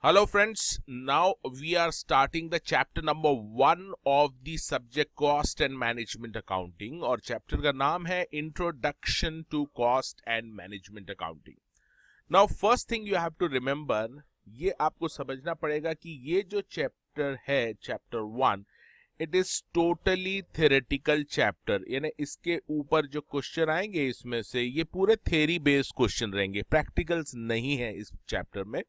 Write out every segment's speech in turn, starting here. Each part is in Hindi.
Hello friends, now we are starting the chapter number 1 of the subject cost and management accounting और chapter का नाम है Introduction to Cost and Management Accounting. Now first thing you have to remember, ये आपको समझना पड़ेगा कि ये जो chapter है chapter 1 it is totally theoretical chapter, यानी इसके ऊपर जो क्वेश्चन आएंगे इसमें से ये पूरे थ्योरी बेस्ड क्वेश्चन रहेंगे, प्रैक्टिकल्स नहीं है इस चैप्टर में।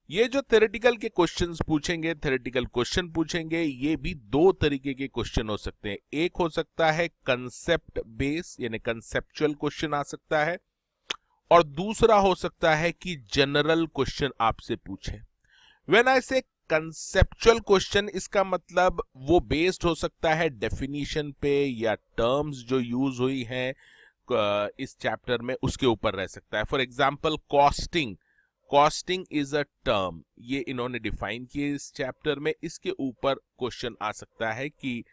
ये जो थ्योरेटिकल के क्वेश्चंस पूछेंगे, थ्योरेटिकल क्वेश्चन पूछेंगे, ये भी दो तरीके के क्वेश्चन हो सकते हैं। एक हो सकता है कंसेप्ट बेस यानी कंसेप्चुअल क्वेश्चन आ सकता है, और दूसरा हो सकता है कि जनरल क्वेश्चन आपसे पूछे। व्हेन आई से कंसेप्चुअल क्वेश्चन, इसका मतलब वो बेस्ड हो सकता है डेफिनेशन पे या टर्म्स जो यूज हुई हैं इस चैप्टर में उसके ऊपर रह सकता है। For example costing, costing is a term, ये इन्होंने डिफाइन किए इस चैप्टर में, इसके ऊपर क्वेश्चन आ सकता है कि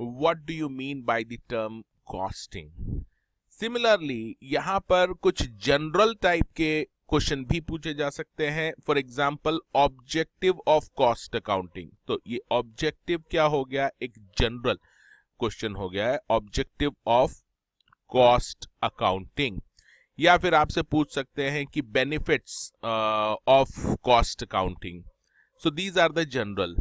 what do you mean by the term costing. Similarly यहां पर कुछ जनरल टाइप के क्वेश्चन भी पूछे जा सकते हैं। For example objective of cost accounting, तो ये ऑब्जेक्टिव क्या हो गया, एक जनरल क्वेश्चन हो गया है, ऑब्जेक्टिव ऑफ कॉस्ट अकाउंटिंग। या फिर आपसे पूछ सकते हैं कि benefits of cost accounting. So these are the general.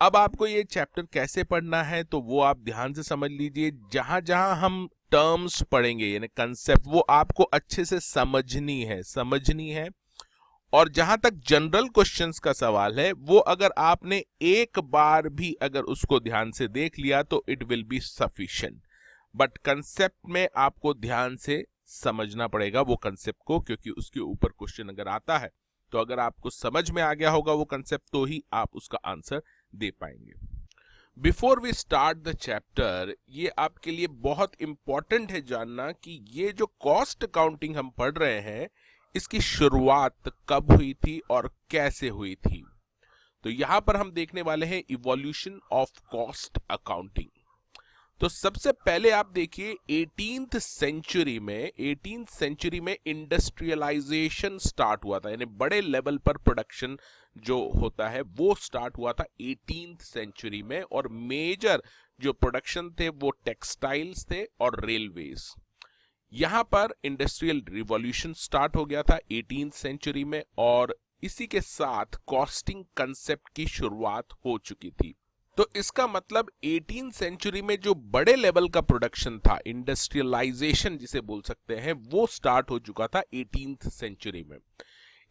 अब आपको ये चैप्टर कैसे पढ़ना है तो वो आप ध्यान से समझ लीजिए। जहां जहां हम टर्म्स पढ़ेंगे यानी कंसेप्ट, वो आपको अच्छे से समझनी है। और जहां तक जनरल क्वेश्चंस का सवाल है, वो अगर आपने एक बार भी अगर उसको ध्यान से देख लिया तो it will be sufficient. But concept में आपको ध्यान से समझना पड़ेगा वो कंसेप्ट को, क्योंकि उसके ऊपर क्वेश्चन अगर आता है तो अगर आपको समझ में आ गया होगा वो कंसेप्ट तो ही आप उसका आंसर दे पाएंगे। Before we start the chapter, ये आपके लिए बहुत इंपॉर्टेंट है जानना कि ये जो कॉस्ट अकाउंटिंग हम पढ़ रहे हैं इसकी शुरुआत कब हुई थी और कैसे हुई थी। तो यहां पर हम देखने वाले हैं इवोल्यूशन ऑफ कॉस्ट अकाउंटिंग। तो सबसे पहले आप देखिए 18th सेंचुरी में इंडस्ट्रियलाइजेशन स्टार्ट हुआ था, यानी बड़े लेवल पर प्रोडक्शन जो होता है वो स्टार्ट हुआ था 18th सेंचुरी में। और मेजर जो प्रोडक्शन थे वो टेक्सटाइल्स थे और रेलवेज। यहां पर इंडस्ट्रियल रिवॉल्यूशन स्टार्ट हो गया था 18th सेंचुरी में, और इसी के साथ कॉस्टिंग कंसेप्ट की शुरुआत हो चुकी थी। तो इसका मतलब 18th सेंचुरी में जो बड़े लेवल का प्रोडक्शन था, इंडस्ट्रियलाइजेशन जिसे बोल सकते हैं, वो स्टार्ट हो चुका था 18th सेंचुरी में।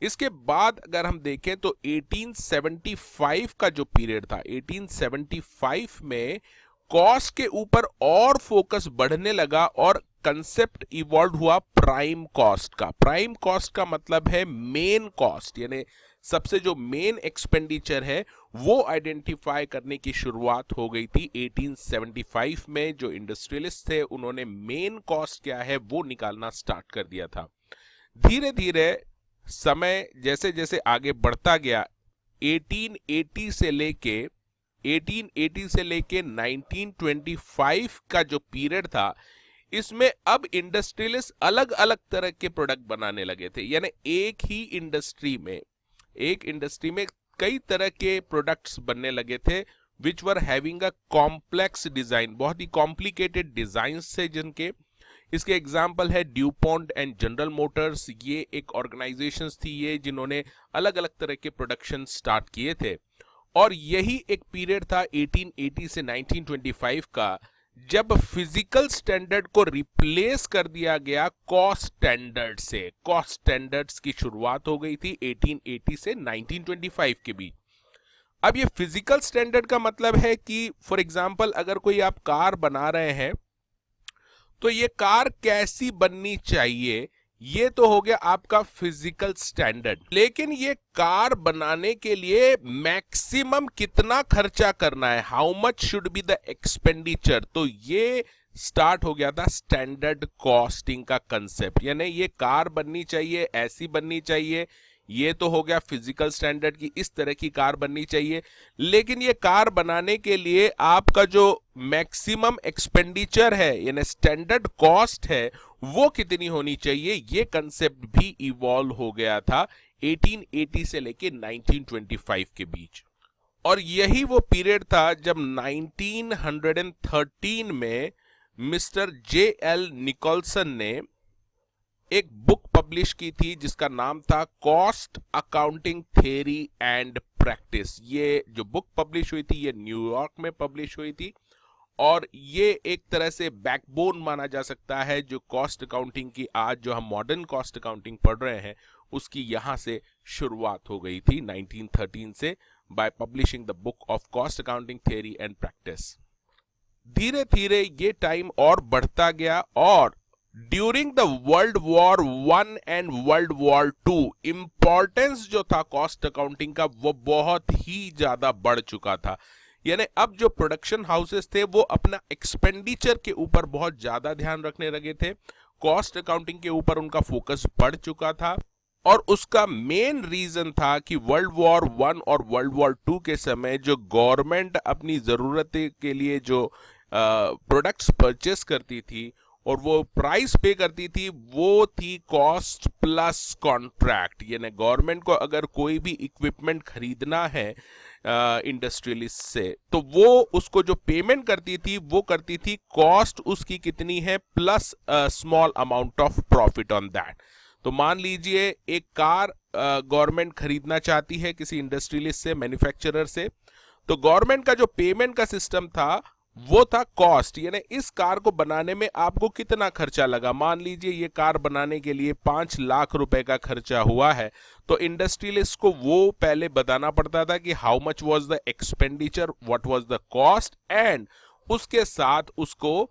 इसके बाद अगर हम देखें तो 1875 का जो पीरियड था, 1875 में कॉस्ट के ऊपर और फोकस बढ़ने लगा और कंसेप्ट इवॉल्व हुआ प्राइम कॉस्ट का। प्राइम कॉस्ट का मतलब है मेन कॉस्ट, यानी सबसे जो मेन एक्सपेंडिचर है वो आइडेंटिफाई करने की शुरुआत हो गई थी 1875 में। जो इंडस्ट्रियलिस्ट थे उन्होंने मेन कॉस्ट क्या है वो निकालना स्टार्ट कर दिया था। धीरे धीरे समय जैसे जैसे आगे बढ़ता गया, 1880 से लेके 1925 का जो पीरियड था, इसमें अब इंडस्ट्रियलिस्ट अलग अलग तरह के प्रोडक्ट बनाने लगे थे। यानी एक इंडस्ट्री में कई तरह के प्रोडक्ट्स बनने लगे थे which were having a complex design, बहुत ही कॉम्प्लिकेटेड डिजाइन्स थे जिनके। इसके एग्जाम्पल है ड्यूपॉन्ट एंड जनरल मोटर्स, ये एक ऑर्गेनाइजेशंस थी ये जिन्होंने अलग अलग तरह के प्रोडक्शन स्टार्ट किए थे। और यही एक पीरियड था 1880 से 1925 का, जब फिजिकल स्टैंडर्ड को रिप्लेस कर दिया गया कॉस्ट स्टैंडर्ड से। कॉस्ट स्टैंडर्ड्स की शुरुआत हो गई थी 1880 से 1925 के बीच। अब ये फिजिकल स्टैंडर्ड का मतलब है कि फॉर एग्जांपल अगर कोई आप कार बना रहे हैं तो ये कार कैसी बननी चाहिए, ये तो हो गया आपका फिजिकल स्टैंडर्ड। लेकिन ये कार बनाने के लिए मैक्सिमम कितना खर्चा करना है, how much should be the expenditure, तो ये स्टार्ट हो गया था स्टैंडर्ड कॉस्टिंग का कंसेप्ट। यानी ये कार बननी चाहिए, ऐसी बननी चाहिए, ये तो हो गया फिजिकल स्टैंडर्ड की इस तरह की कार बननी चाहिए। लेकिन ये कार बनाने के लिए आपका जो मैक्सिमम एक्सपेंडिचर है यानी स्टैंडर्ड कॉस्ट है वो कितनी होनी चाहिए, ये कंसेप्ट भी इवॉल्व हो गया था 1880 से लेके 1925 के बीच। और यही वो पीरियड था जब 1913 में मिस्टर जे.एल. निकोलसन ने एक बुक पब्लिश की थी जिसका नाम था cost accounting theory and practice. ये जो बुक पब्लिश हुई थी ये न्यूयॉर्क में पब्लिश हुई थी और ये एक तरह से बैकबोन माना जा सकता है जो कॉस्ट अकाउंटिंग की आज जो हम मॉडर्न कॉस्ट अकाउंटिंग पढ़ रहे हैं उसकी यहां से शुरुआत हो गई थी 1913 से by publishing the book of cost accounting theory and practice. धीरे धीरे ये टाइम और बढ़ता गया और during the World War 1 and World War 2 importance जो था कॉस्ट अकाउंटिंग का वो बहुत ही ज्यादा बढ़ चुका था। यानी अब जो प्रोडक्शन हाउसेस थे वो अपना एक्सपेंडिचर के ऊपर बहुत ज्यादा ध्यान रखने लगे थे, कॉस्ट अकाउंटिंग के ऊपर उनका फोकस बढ़ चुका था और उसका मेन रीजन था कि वर्ल्ड वॉर 1 और वर्ल्ड वॉर 2 के समय जो गवर्नमेंट अपनी जरूरत के लिए जो प्रोडक्ट्स परचेस करती थी और वो प्राइस पे करती थी वो थी कॉस्ट प्लस कॉन्ट्रैक्ट। यानी गवर्नमेंट को अगर कोई भी इक्विपमेंट खरीदना है इंडस्ट्रियलिस्ट से तो वो उसको जो पेमेंट करती थी वो करती थी कॉस्ट उसकी कितनी है plus small amount of profit on that. तो मान लीजिए एक कार गवर्नमेंट खरीदना चाहती है किसी इंडस्ट्रियलिस्ट से, मैन्युफैक्चरर से, तो गवर्नमेंट का जो पेमेंट का सिस्टम था वो था कॉस्ट। यानी इस कार को बनाने में आपको कितना खर्चा लगा। मान लीजिए ये कार बनाने के लिए 5 लाख रुपए का खर्चा हुआ है तो इंडस्ट्रियलिस्ट को वो पहले बताना पड़ता था कि how much was the expenditure, what was the cost and उसके साथ उसको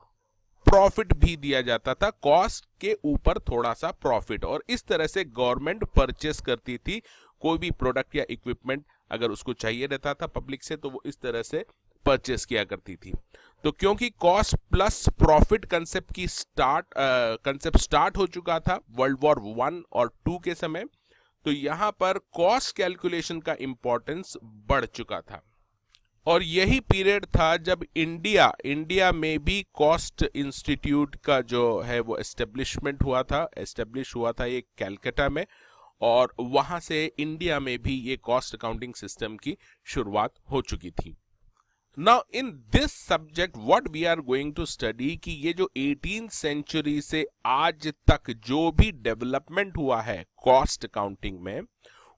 प्रॉफिट भी दिया जाता था, कॉस्ट के ऊपर थोड़ा सा प्रॉफिट। और इस तरह से गवर्नमेंट परचेस करती थी कोई भी प्रोडक्ट या इक्विपमेंट अगर उसको चाहिए रहता था पब्लिक से तो वो इस तरह से परचेस किया करती थी। तो क्योंकि cost plus profit concept start हो चुका था वर्ल्ड वॉर 1 और 2 के समय, तो यहां पर कॉस्ट कैलकुलेशन का इंपॉर्टेंस बढ़ चुका था। और यही पीरियड था जब इंडिया में भी कॉस्ट इंस्टीट्यूट का जो है वो एस्टेब्लिश हुआ था ये कैलकाटा में और वहां से इंडिया में भी ये कॉस्ट अकाउंटिंग सिस्टम की शुरुआत हो चुकी थी। Now in this subject what we are going to study कि ये जो 18th century से आज तक जो भी डेवलपमेंट हुआ है कॉस्ट अकाउंटिंग में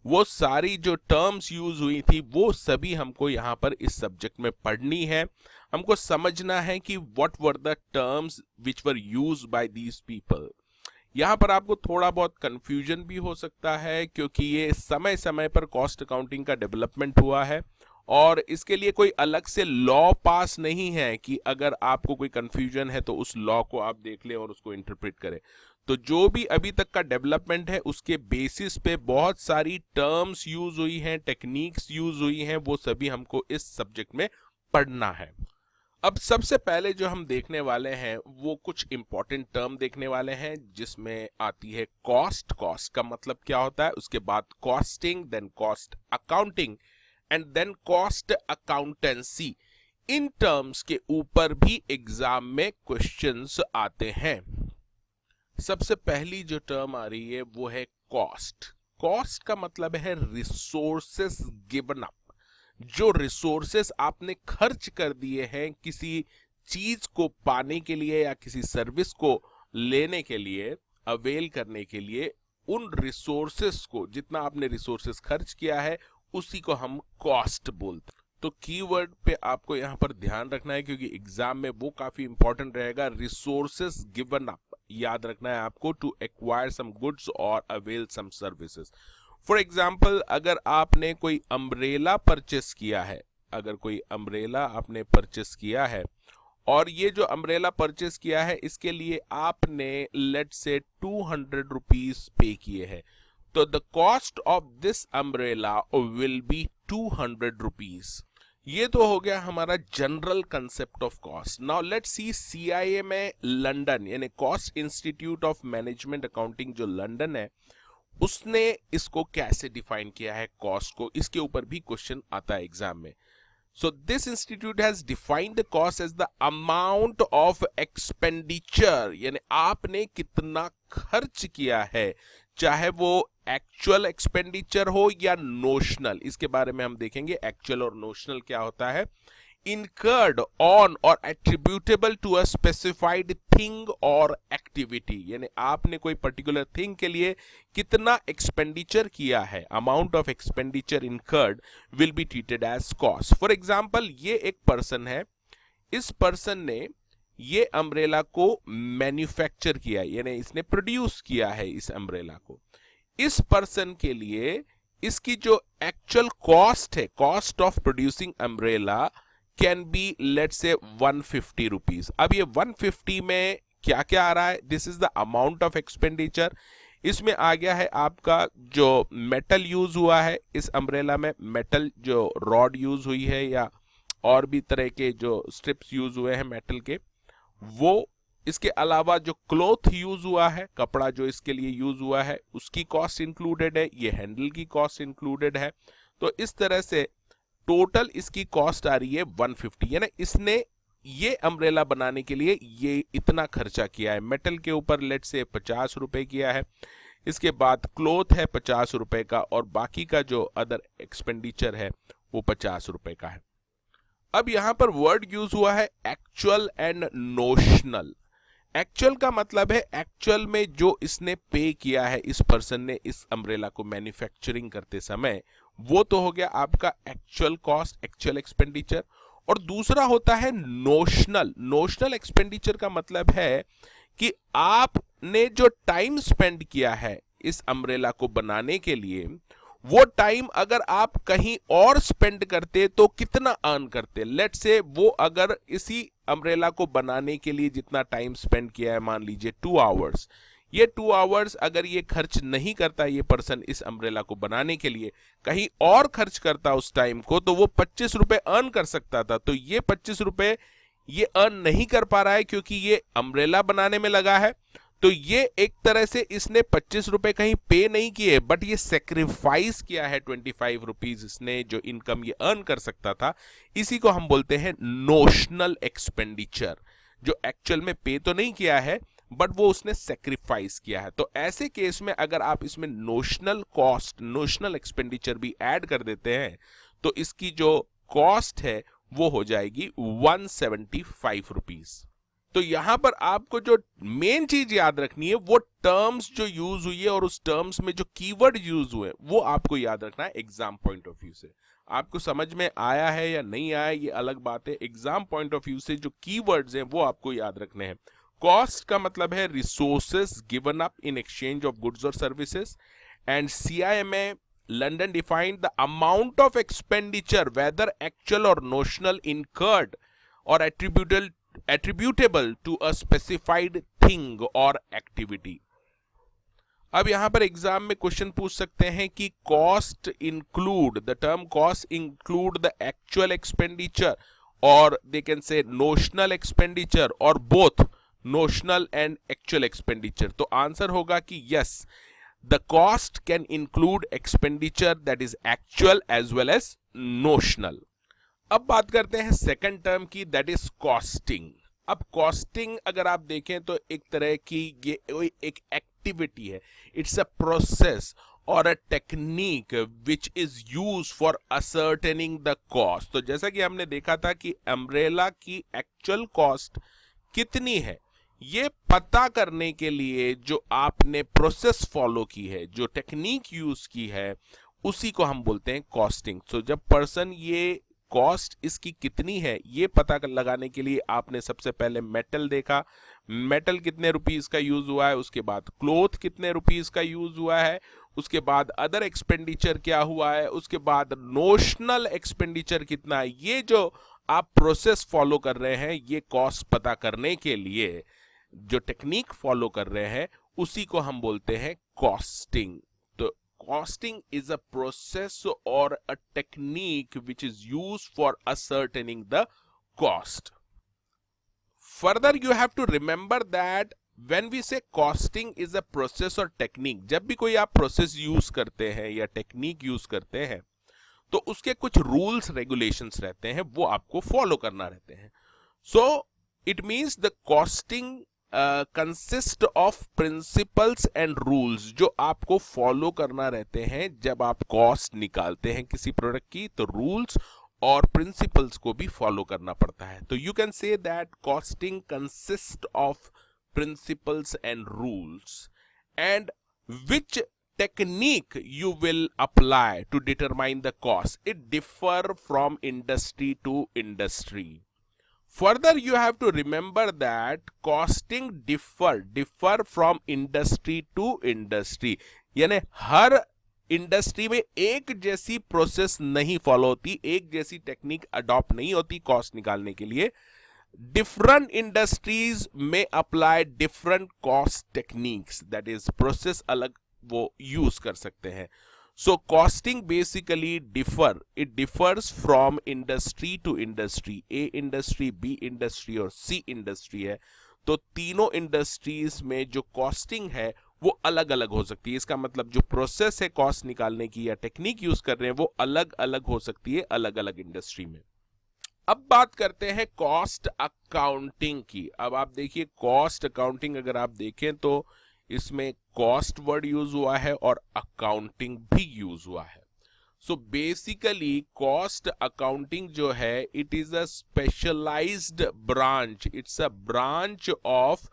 वो सारी जो टर्म्स यूज हुई थी वो सभी हमको यहाँ पर इस सब्जेक्ट में पढ़नी है। हमको समझना है कि what were the terms which were used by these people. यहाँ पर आपको थोड़ा बहुत कंफ्यूजन भी हो सकता है क्योंकि ये समय समय पर कॉस्ट अकाउंटिंग का डेवलपमेंट हुआ है और इसके लिए कोई अलग से लॉ पास नहीं है कि अगर आपको कोई कंफ्यूजन है तो उस लॉ को आप देख लें और उसको इंटरप्रेट करें। तो जो भी अभी तक का डेवलपमेंट है उसके बेसिस पे बहुत सारी टर्म्स यूज हुई हैं, टेक्निक्स यूज हुई हैं, वो सभी हमको इस सब्जेक्ट में पढ़ना है। अब सबसे पहले जो हम देखने वाले हैं वो कुछ इंपॉर्टेंट टर्म देखने वाले हैं जिसमें आती है कॉस्ट का मतलब क्या होता है, उसके बाद costing, then cost accounting and then cost accountancy. इन टर्म्स के ऊपर भी एग्जाम में क्वेश्चंस आते हैं। सबसे पहली जो टर्म आ रही है वो है कॉस्ट का मतलब है रिसोर्सेस गिवन अप। जो रिसोर्सेस आपने खर्च कर दिए हैं किसी चीज को पाने के लिए या किसी सर्विस को लेने के लिए, अवेल करने के लिए, उन रिसोर्सेस को जितना आपने रिसोर्सेस खर्च किया है उसी को हम कॉस्ट बोलते हैं। तो कीवर्ड पे आपको यहां पर ध्यान रखना है क्योंकि एग्जाम में वो काफी इंपॉर्टेंट रहेगा। रिसोर्सेस गिवन अप याद रखना है आपको, टू एक्वायर सम गुड्स और avail some services. For example अगर आपने कोई अम्ब्रेला परचेस किया है, आपने परचेस किया है और ये जो अम्ब्रेला परचेस किया है इसके लिए आपने लेट्स से 200 रुपीज पे किए हैं, तो the cost of this umbrella will be 200 rupees. ये तो हो गया हमारा general concept of cost. Now let's C CIA में लंदन यानी cost institute of management accounting जो लंदन है उसने इसको कैसे डिफाइन किया है कॉस्ट को, इसके ऊपर भी क्वेश्चन आता है एग्जाम में। So this institute has defined the cost as the amount of expenditure, यानी आपने कितना खर्च किया है, चाहे वो एक्चुअल एक्सपेंडिचर हो या नोशनल, इसके बारे में हम देखेंगे एक्चुअल और नोशनल क्या होता है। incurred on or attributable to a specified thing or activity, यानी आपने कोई पर्टिकुलर थिंग के लिए कितना एक्सपेंडिचर किया है, amount of expenditure incurred will be treated as cost। For example, ये एक पर्सन है, इस पर्सन ने ये अम्ब्रेला को मैन्युफैक्चर किया, यानी इसने प्रोड्यूस किया है इस अम्ब्रेला को। इस पर्सन के लिए इसकी जो एक्चुअल कॉस्ट है, cost of producing umbrella can be let's say 150 rupees. अब ये 150 में क्या क्या आ रहा है, this is the amount of expenditure. इसमें आ गया है आपका जो मेटल यूज हुआ है इस अम्ब्रेला में, मेटल जो रॉड यूज हुई है या और भी तरह के जो स्ट्रिप्स यूज हुए हैं मेटल के, वो, इसके अलावा जो क्लॉथ यूज हुआ है, कपड़ा जो इसके लिए यूज हुआ है, उसकी कॉस्ट इंक्लूडेड है, ये हैंडल की कॉस्ट इंक्लूडेड है। तो इस तरह से टोटल इसकी कॉस्ट आ रही है 150, यानी इसने ये अम्ब्रेला बनाने के लिए ये इतना खर्चा किया है। मेटल के ऊपर लेट से 50 रुपए किया है, इसके बाद क्लॉथ है 50 रुपए का, और बाकी का जो अदर एक्सपेंडिचर है वो 50 रुपए का है। अब यहां पर वर्ड यूज हुआ है एक्चुअल एंड नोशनल। एक्चुअल का मतलब है एक्चुअल में जो इसने पे किया है इस पर्सन ने इस अम्ब्रेला को मैन्युफैक्चरिंग करते समय, वो तो हो गया आपका एक्चुअल कॉस्ट, एक्चुअल एक्सपेंडिचर। और दूसरा होता है नोशनल। नोशनल एक्सपेंडिचर का मतलब है कि आपने जो टाइम स्पेंड किया है इस अम्ब्रेला को बनाने के लिए, वो टाइम अगर आप कहीं और स्पेंड करते तो कितना अर्न करते। लेट्स से वो अगर इसी अम्ब्रेला को बनाने के लिए जितना टाइम स्पेंड किया है, मान लीजिए 2 आवर्स, ये 2 आवर्स अगर ये खर्च नहीं करता ये पर्सन इस अम्ब्रेला को बनाने के लिए, कहीं और खर्च करता उस टाइम को, तो वो 25 रुपए अर्न कर सकता था। तो ये 25 रुपए ये अर्न नहीं कर पा रहा है क्योंकि ये अम्ब्रेला बनाने में लगा है। तो ये एक तरह से इसने 25 रुपए कहीं पे नहीं किए, बट ये सेक्रीफाइस किया है 25 रुपीज, इसने जो इनकम ये अर्न कर सकता था। इसी को हम बोलते हैं नोशनल एक्सपेंडिचर, जो एक्चुअल में पे तो नहीं किया है बट वो उसने सेक्रीफाइस किया है। तो ऐसे केस में अगर आप इसमें नोशनल कॉस्ट, नोशनल एक्सपेंडिचर भी ऐड कर देते हैं, तो इसकी जो कॉस्ट है वो हो जाएगी 175 रुपीज। तो यहां पर आपको जो मेन चीज याद रखनी है, वो टर्म्स जो यूज हुई है और उस टर्म्स में जो कीवर्ड यूज हुए वो आपको याद रखना है एग्जाम पॉइंट ऑफ व्यू से। आपको समझ में आया है या नहीं आया ये अलग बात है, एग्जाम पॉइंट ऑफ व्यू से जो कीवर्ड्स हैं वो आपको याद रखने हैं। कॉस्ट का मतलब है resources given up in exchange of goods और services, and CIMA London defined the amount of expenditure, whether actual or notional, incurred or attributable to a specified thing or activity। अब यहां पर एग्जाम में क्वेश्चन पूछ सकते हैं कि cost include, the term cost include the actual expenditure, और they can say notional expenditure, और both notional and actual expenditure. तो आंसर होगा कि yes, the cost can include expenditure that is actual as well as notional। अब बात करते हैं सेकंड टर्म की, दैट इज कॉस्टिंग। अब कॉस्टिंग अगर आप देखें तो एक तरह की ये एक एक्टिविटी है, इट्स अ प्रोसेस और a technique which is use for ascertaining the cost. तो जैसा कि हमने देखा था कि अम्ब्रेला की एक्चुअल कॉस्ट कितनी है, ये पता करने के लिए जो आपने प्रोसेस फॉलो की है, जो टेक्निक यूज की है, उसी को हम बोलते हैं कॉस्टिंग। तो जब पर्सन ये कॉस्ट इसकी कितनी है ये पता लगाने के लिए आपने सबसे पहले मेटल देखा, मेटल कितने रुपीस का यूज हुआ है, उसके बाद क्लॉथ कितने रुपीस का यूज हुआ है, उसके बाद अदर एक्सपेंडिचर क्या हुआ है, उसके बाद नोशनल एक्सपेंडिचर कितना है। ये जो आप प्रोसेस फॉलो कर रहे हैं, ये कॉस्ट पता करने के लिए जो टेक्निक फॉलो कर रहे हैं, उसी को हम बोलते हैं कॉस्टिंग। तो कॉस्टिंग इज अ प्रोसेस और a technique which is use for ascertaining the cost. Further you have to remember that when we say costing is a process और टेक्निक, जब भी कोई आप प्रोसेस यूज करते हैं या टेक्निक यूज करते हैं तो उसके कुछ रूल्स रेगुलेशंस रहते हैं, वो आपको फॉलो करना रहते हैं। So it means the costing consist of principles and rules जो आपको फॉलो करना रहते हैं जब आप कॉस्ट निकालते हैं किसी प्रोडक्ट की, तो रूल्स और प्रिंसिपल्स को भी फॉलो करना पड़ता है। तो you can say that costing consist of principles and rules, and which technique you will apply to determine the cost, it differ from industry to industry. Further, you have to remember that costing differ from industry to industry. यानी हर इंडस्ट्री में एक जैसी प्रोसेस नहीं फॉलो होती, एक जैसी टेक्निक अडॉप्ट नहीं होती कॉस्ट निकालने के लिए। डिफरेंट इंडस्ट्रीज में apply different cost techniques, that is process अलग वो यूज कर सकते हैं। So costing basically it differs from industry to industry. A industry, B industry और सी इंडस्ट्री है, तो तीनों इंडस्ट्रीज में जो कॉस्टिंग है वो अलग अलग हो सकती है। इसका मतलब जो प्रोसेस है कॉस्ट निकालने की या टेक्निक यूज कर रहे हैं वो अलग अलग हो सकती है अलग अलग इंडस्ट्री में। अब बात करते हैं कॉस्ट अकाउंटिंग की। अब आप देखिए कॉस्ट अकाउंटिंग अगर आप देखें तो इसमें कॉस्ट वर्ड यूज हुआ है और अकाउंटिंग भी यूज हुआ है। सो बेसिकली कॉस्ट अकाउंटिंग जो है it is a specialised branch, it's a branch of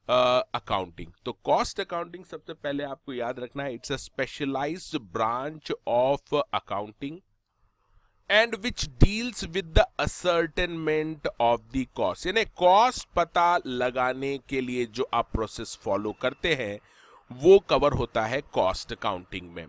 accounting. तो कॉस्ट अकाउंटिंग सबसे पहले आपको याद रखना है, it's a specialised branch of accounting and which deals with the ascertainment of the cost. यानी कॉस्ट पता लगाने के लिए जो आप प्रोसेस फॉलो करते हैं वो कवर होता है कॉस्ट अकाउंटिंग में,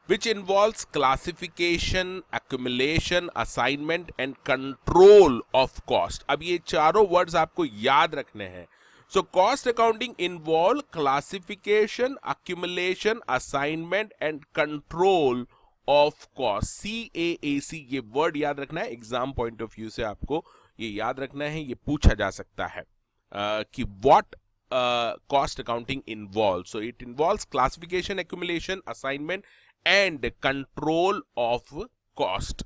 which involves classification, accumulation, assignment and control of cost. अब ये चारों वर्ड्स आपको याद रखने हैं। So cost accounting involve classification, accumulation, assignment and control of cost. CAAC ये वर्ड याद रखना है, एग्जाम पॉइंट ऑफ व्यू से आपको ये याद रखना है, ये पूछा जा सकता है कि what cost accounting involve. So it involves classification, accumulation, assignment and control of cost.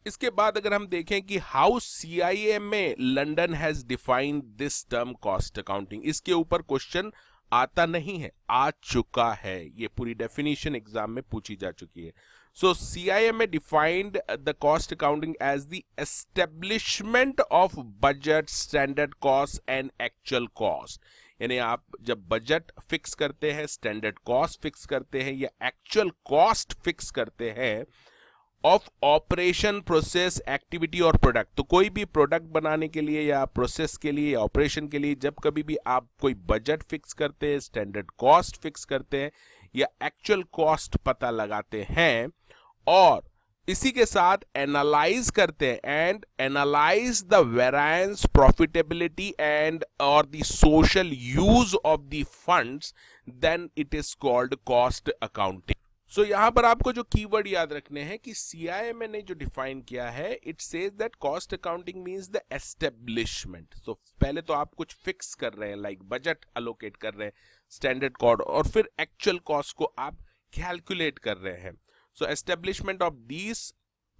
इसके बाद अगर हम देखें कि how CIMA London has defined this term cost accounting, इसके ऊपर क्वेश्चन आता नहीं है, आ चुका है, ये पूरी डेफिनेशन एग्जाम में पूछी जा चुकी है। So CIMA defined the cost accounting as the establishment of budget, standard cost and actual cost. यानी आप जब बजट फिक्स करते हैं, स्टैंडर्ड कॉस्ट फिक्स करते हैं या एक्चुअल कॉस्ट फिक्स करते हैं ऑफ ऑपरेशन, प्रोसेस, एक्टिविटी और प्रोडक्ट। तो कोई भी प्रोडक्ट बनाने के लिए या प्रोसेस के लिए या ऑपरेशन के लिए जब कभी भी आप कोई बजट फिक्स करते हैं, स्टैंडर्ड कॉस्ट फिक्स करते हैं या एक्चुअल कॉस्ट पता लगाते हैं और इसी के साथ एनालाइज करते हैं and analyse the variance, profitability and और the social use of the funds, then it is called cost accounting. So यहां पर आपको जो कीवर्ड याद रखने हैं कि CIMA ने जो डिफाइन किया है, it says that cost accounting means the establishment. So पहले तो आप कुछ फिक्स कर रहे हैं, लाइक बजट अलोकेट कर रहे हैं, स्टैंडर्ड कॉस्ट, और फिर एक्चुअल कॉस्ट को आप कैलकुलेट कर रहे हैं। So establishment of these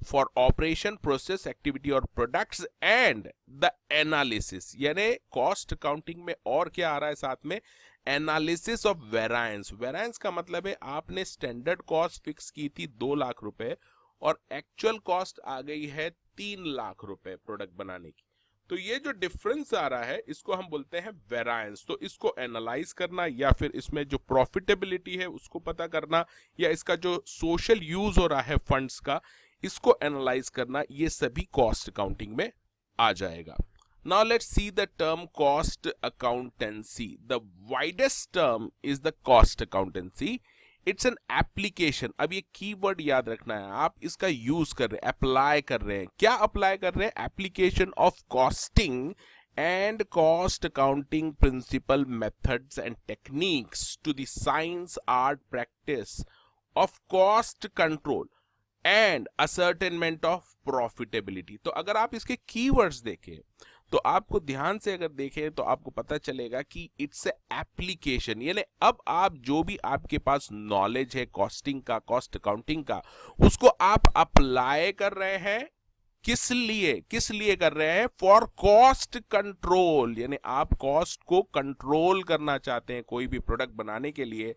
for operation, process, activity और products and the analysis, यानी cost accounting में और क्या आ रहा है साथ में, analysis of variance। variance का मतलब है आपने standard cost fix की थी 2 लाख रुपए और actual cost आ गई है 3 लाख रुपए प्रोडक्ट बनाने की। तो ये जो डिफरेंस आ रहा है इसको हम बोलते हैं वेरायंस। तो इसको एनालाइज करना या फिर इसमें जो प्रॉफिटेबिलिटी है उसको पता करना या इसका जो सोशल यूज हो रहा है फंड्स का, इसको एनालाइज करना, ये सभी कॉस्ट अकाउंटिंग में आ जाएगा। Now let's see the term cost accountancy. The widest term is the cost accountancy. It's an application. अब ये कीवर्ड याद रखना है, आप इसका यूज कर रहे हैं, अप्लाई कर रहे हैं। क्या अप्लाई कर रहे हैं? Application of costing and cost accounting principle, methods and techniques to the science, art, practice of cost control and ascertainment of profitability. तो अगर आप इसके कीवर्ड्स देखें तो आपको ध्यान से अगर देखें तो आपको पता चलेगा कि इट्स एप्लीकेशन, यानी अब आप जो भी आपके पास नॉलेज है कॉस्टिंग का, कॉस्ट अकाउंटिंग का, उसको आप अप्लाई कर रहे हैं किस लिए कर रहे हैं? फॉर कॉस्ट कंट्रोल, यानी आप कॉस्ट को कंट्रोल करना चाहते हैं, कोई भी प्रोडक्ट बनाने के लिए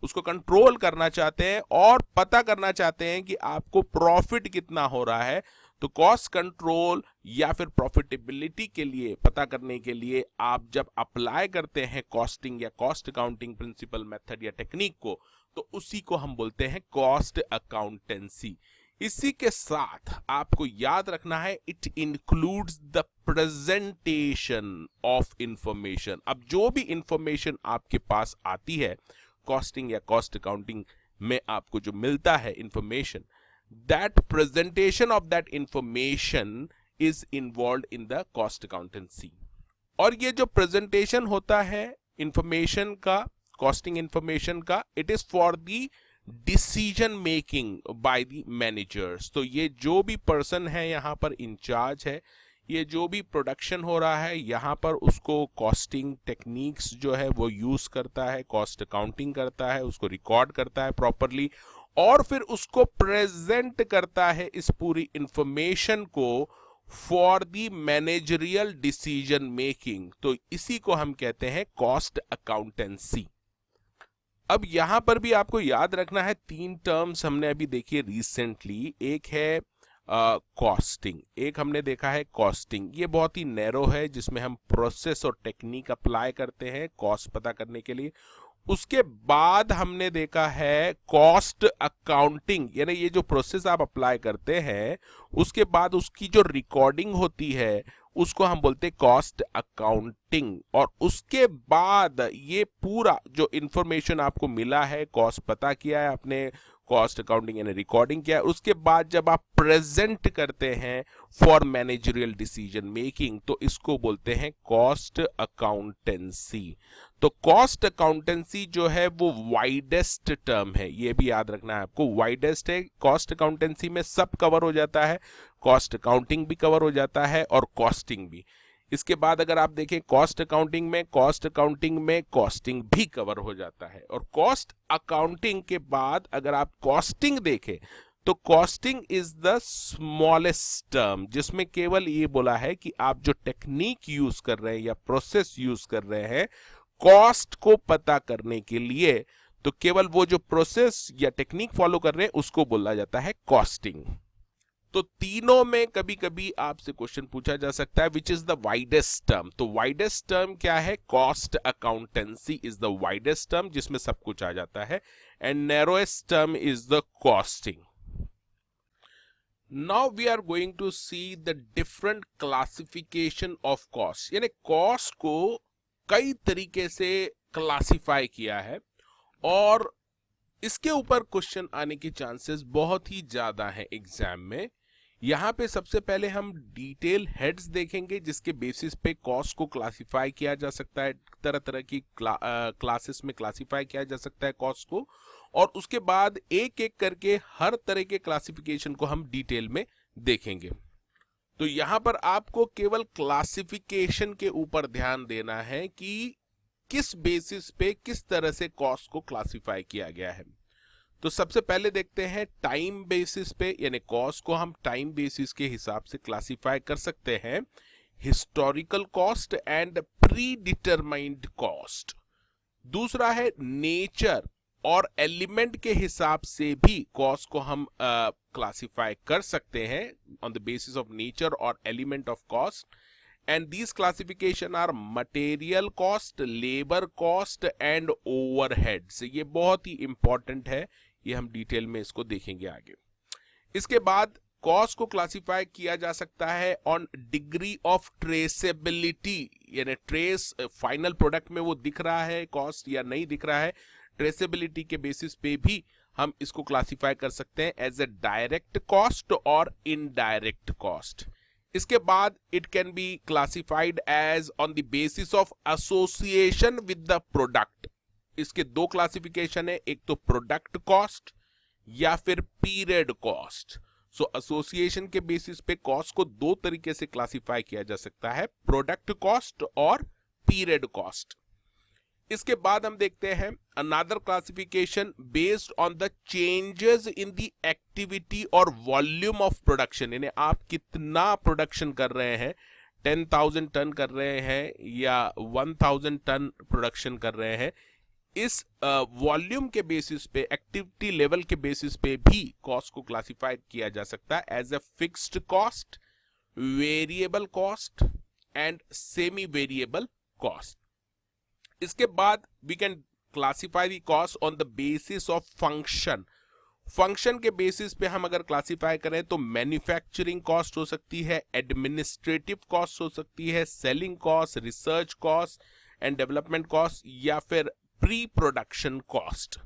उसको कंट्रोल करना चाहते हैं और पता करना चाहते हैं कि आपको प्रॉफिट कितना हो रहा है। तो कॉस्ट कंट्रोल या फिर प्रॉफिटेबिलिटी के लिए पता करने के लिए आप जब अप्लाई करते हैं कॉस्टिंग या कॉस्ट अकाउंटिंग प्रिंसिपल मेथड या टेक्निक को, तो उसी को हम बोलते हैं कॉस्ट अकाउंटेंसी। इसी के साथ आपको याद रखना है, it includes the presentation of information. अब जो भी इंफॉर्मेशन आपके पास आती है कॉस्टिंग या कॉस्ट अकाउंटिंग में, आपको जो मिलता है information, that presentation of that information is involved in the cost accountancy. और ये जो प्रेजेंटेशन होता है इंफॉर्मेशन का, कॉस्टिंग इंफॉर्मेशन का, it is for the decision making by the managers. तो ये जो भी पर्सन है यहाँ पर इंचार्ज है, ये जो भी प्रोडक्शन हो रहा है यहाँ पर, उसको कॉस्टिंग टेक्निक्स जो है वो यूज करता है, कॉस्ट अकाउंटिंग करता है, उसको रिकॉर्ड करता है प्रॉपरली और फिर उसको प्रेजेंट करता है इस पूरी इंफॉर्मेशन को for the managerial decision making. तो इसी को हम कहते हैं कॉस्ट अकाउंटेंसी। अब यहां पर भी आपको याद रखना है, तीन टर्म्स हमने अभी देखी रिसेंटली। एक है कॉस्टिंग, एक हमने देखा है कॉस्टिंग। ये बहुत ही नैरो है, जिसमें हम प्रोसेस और टेक्निक अप्लाई करते हैं कॉस्ट पता करने के लिए। उसके बाद हमने देखा है कॉस्ट अकाउंटिंग, यानी ये जो प्रोसेस आप अप्लाई करते हैं उसके बाद उसकी जो रिकॉर्डिंग होती है उसको हम बोलते हैं कॉस्ट अकाउंटिंग। और उसके बाद ये पूरा जो इंफॉर्मेशन आपको मिला है, कॉस्ट पता किया है आपने, कॉस्ट अकाउंटिंग यानी रिकॉर्डिंग किया है, उसके बाद जब आप प्रेजेंट करते हैं फॉर मैनेजरियल डिसीजन मेकिंग, तो इसको बोलते हैं कॉस्ट अकाउंटेंसी। तो कॉस्ट अकाउंटेंसी जो है वो वाइडेस्ट टर्म है, ये भी याद रखना है आपको, वाइडेस्ट है। कॉस्ट अकाउंटेंसी में सब कवर हो जाता है, कॉस्ट अकाउंटिंग भी कवर हो जाता है और कॉस्टिंग भी। इसके बाद अगर आप देखें कॉस्ट अकाउंटिंग में कॉस्टिंग भी कवर हो जाता है। और कॉस्ट अकाउंटिंग के बाद अगर आप कॉस्टिंग देखें तो costing is the smallest term, जिसमें केवल ये बोला है कि आप जो टेक्निक यूज कर रहे हैं या प्रोसेस यूज कर रहे हैं कॉस्ट को पता करने के लिए, तो केवल वो जो प्रोसेस या टेक्निक फॉलो कर रहे हैं उसको बोला जाता है कॉस्टिंग। तो तीनों में कभी कभी आपसे क्वेश्चन पूछा जा सकता है which is the widest term. तो वाइडेस्ट टर्म क्या है? Cost accountancy is the widest term, जिसमें सब कुछ आ जाता है, and narrowest term is the costing. Now we are going to see the different classification of cost, यानी कॉस्ट को कई तरीके से क्लासिफाई किया है और इसके ऊपर क्वेश्चन आने की चांसेस बहुत ही ज्यादा है एग्जाम में। यहां पे सबसे पहले हम डिटेल हेड्स देखेंगे जिसके बेसिस पे कॉस्ट को क्लासिफाई किया जा सकता है, तरह तरह की क्लासेस में क्लासिफाई किया जा सकता है कॉस्ट को, और उसके बाद एक एक करके हर तरह के क्लासिफिकेशन को हम डिटेल में देखेंगे। तो यहां पर आपको केवल क्लासिफिकेशन के ऊपर ध्यान देना है कि किस बेसिस पे किस तरह से कॉस्ट को क्लासिफाई किया गया है। तो सबसे पहले देखते हैं टाइम बेसिस पे, यानी कॉस्ट को हम टाइम बेसिस के हिसाब से क्लासिफाई कर सकते हैं, historical cost and pre determined cost. दूसरा है नेचर और एलिमेंट के हिसाब से भी कॉस्ट को हम क्लासिफाई कर सकते हैं on the basis of nature और element of cost, and these classification are material cost, labor cost and overheads। ये बहुत ही इंपॉर्टेंट है, ये हम डिटेल में इसको देखेंगे आगे। इसके बाद कॉस्ट को क्लासिफाई किया जा सकता है ऑन डिग्री ऑफ ट्रेसेबिलिटी, यानी ट्रेस फाइनल प्रोडक्ट में वो दिख रहा है कॉस्ट या नहीं दिख रहा है, ट्रेसेबिलिटी के बेसिस पे भी हम इसको क्लासिफाई कर सकते हैं एज ए डायरेक्ट कॉस्ट और इनडायरेक्ट कॉस्ट। इसके बाद it can be classified as on the basis of association with the product. इसके दो क्लासिफिकेशन है, एक तो प्रोडक्ट कॉस्ट या फिर पीरियड कॉस्ट। सो एसोसिएशन के बेसिस पे कॉस्ट को दो तरीके से क्लासिफाई किया जा सकता है, प्रोडक्ट कॉस्ट और पीरियड कॉस्ट। इसके बाद हम देखते हैं another classification based on the changes in the activity और वॉल्यूम ऑफ प्रोडक्शन, यानी आप कितना प्रोडक्शन कर रहे हैं, 10,000 टन कर रहे हैं या 1,000 टन प्रोडक्शन कर रहे हैं, इस वॉल्यूम के बेसिस पे, एक्टिविटी लेवल के बेसिस पे भी कॉस्ट को क्लासिफाइड किया जा सकता है as a fixed cost, variable cost and semi variable cost. इसके बाद we can classify the cost on the basis of function. Function के बेसिस पे हम अगर क्लासिफाई करें तो मैन्युफैक्चरिंग कॉस्ट हो सकती है, एडमिनिस्ट्रेटिव कॉस्ट हो सकती है, selling cost, research cost and development cost, या फिर प्री प्रोडक्शन कॉस्ट।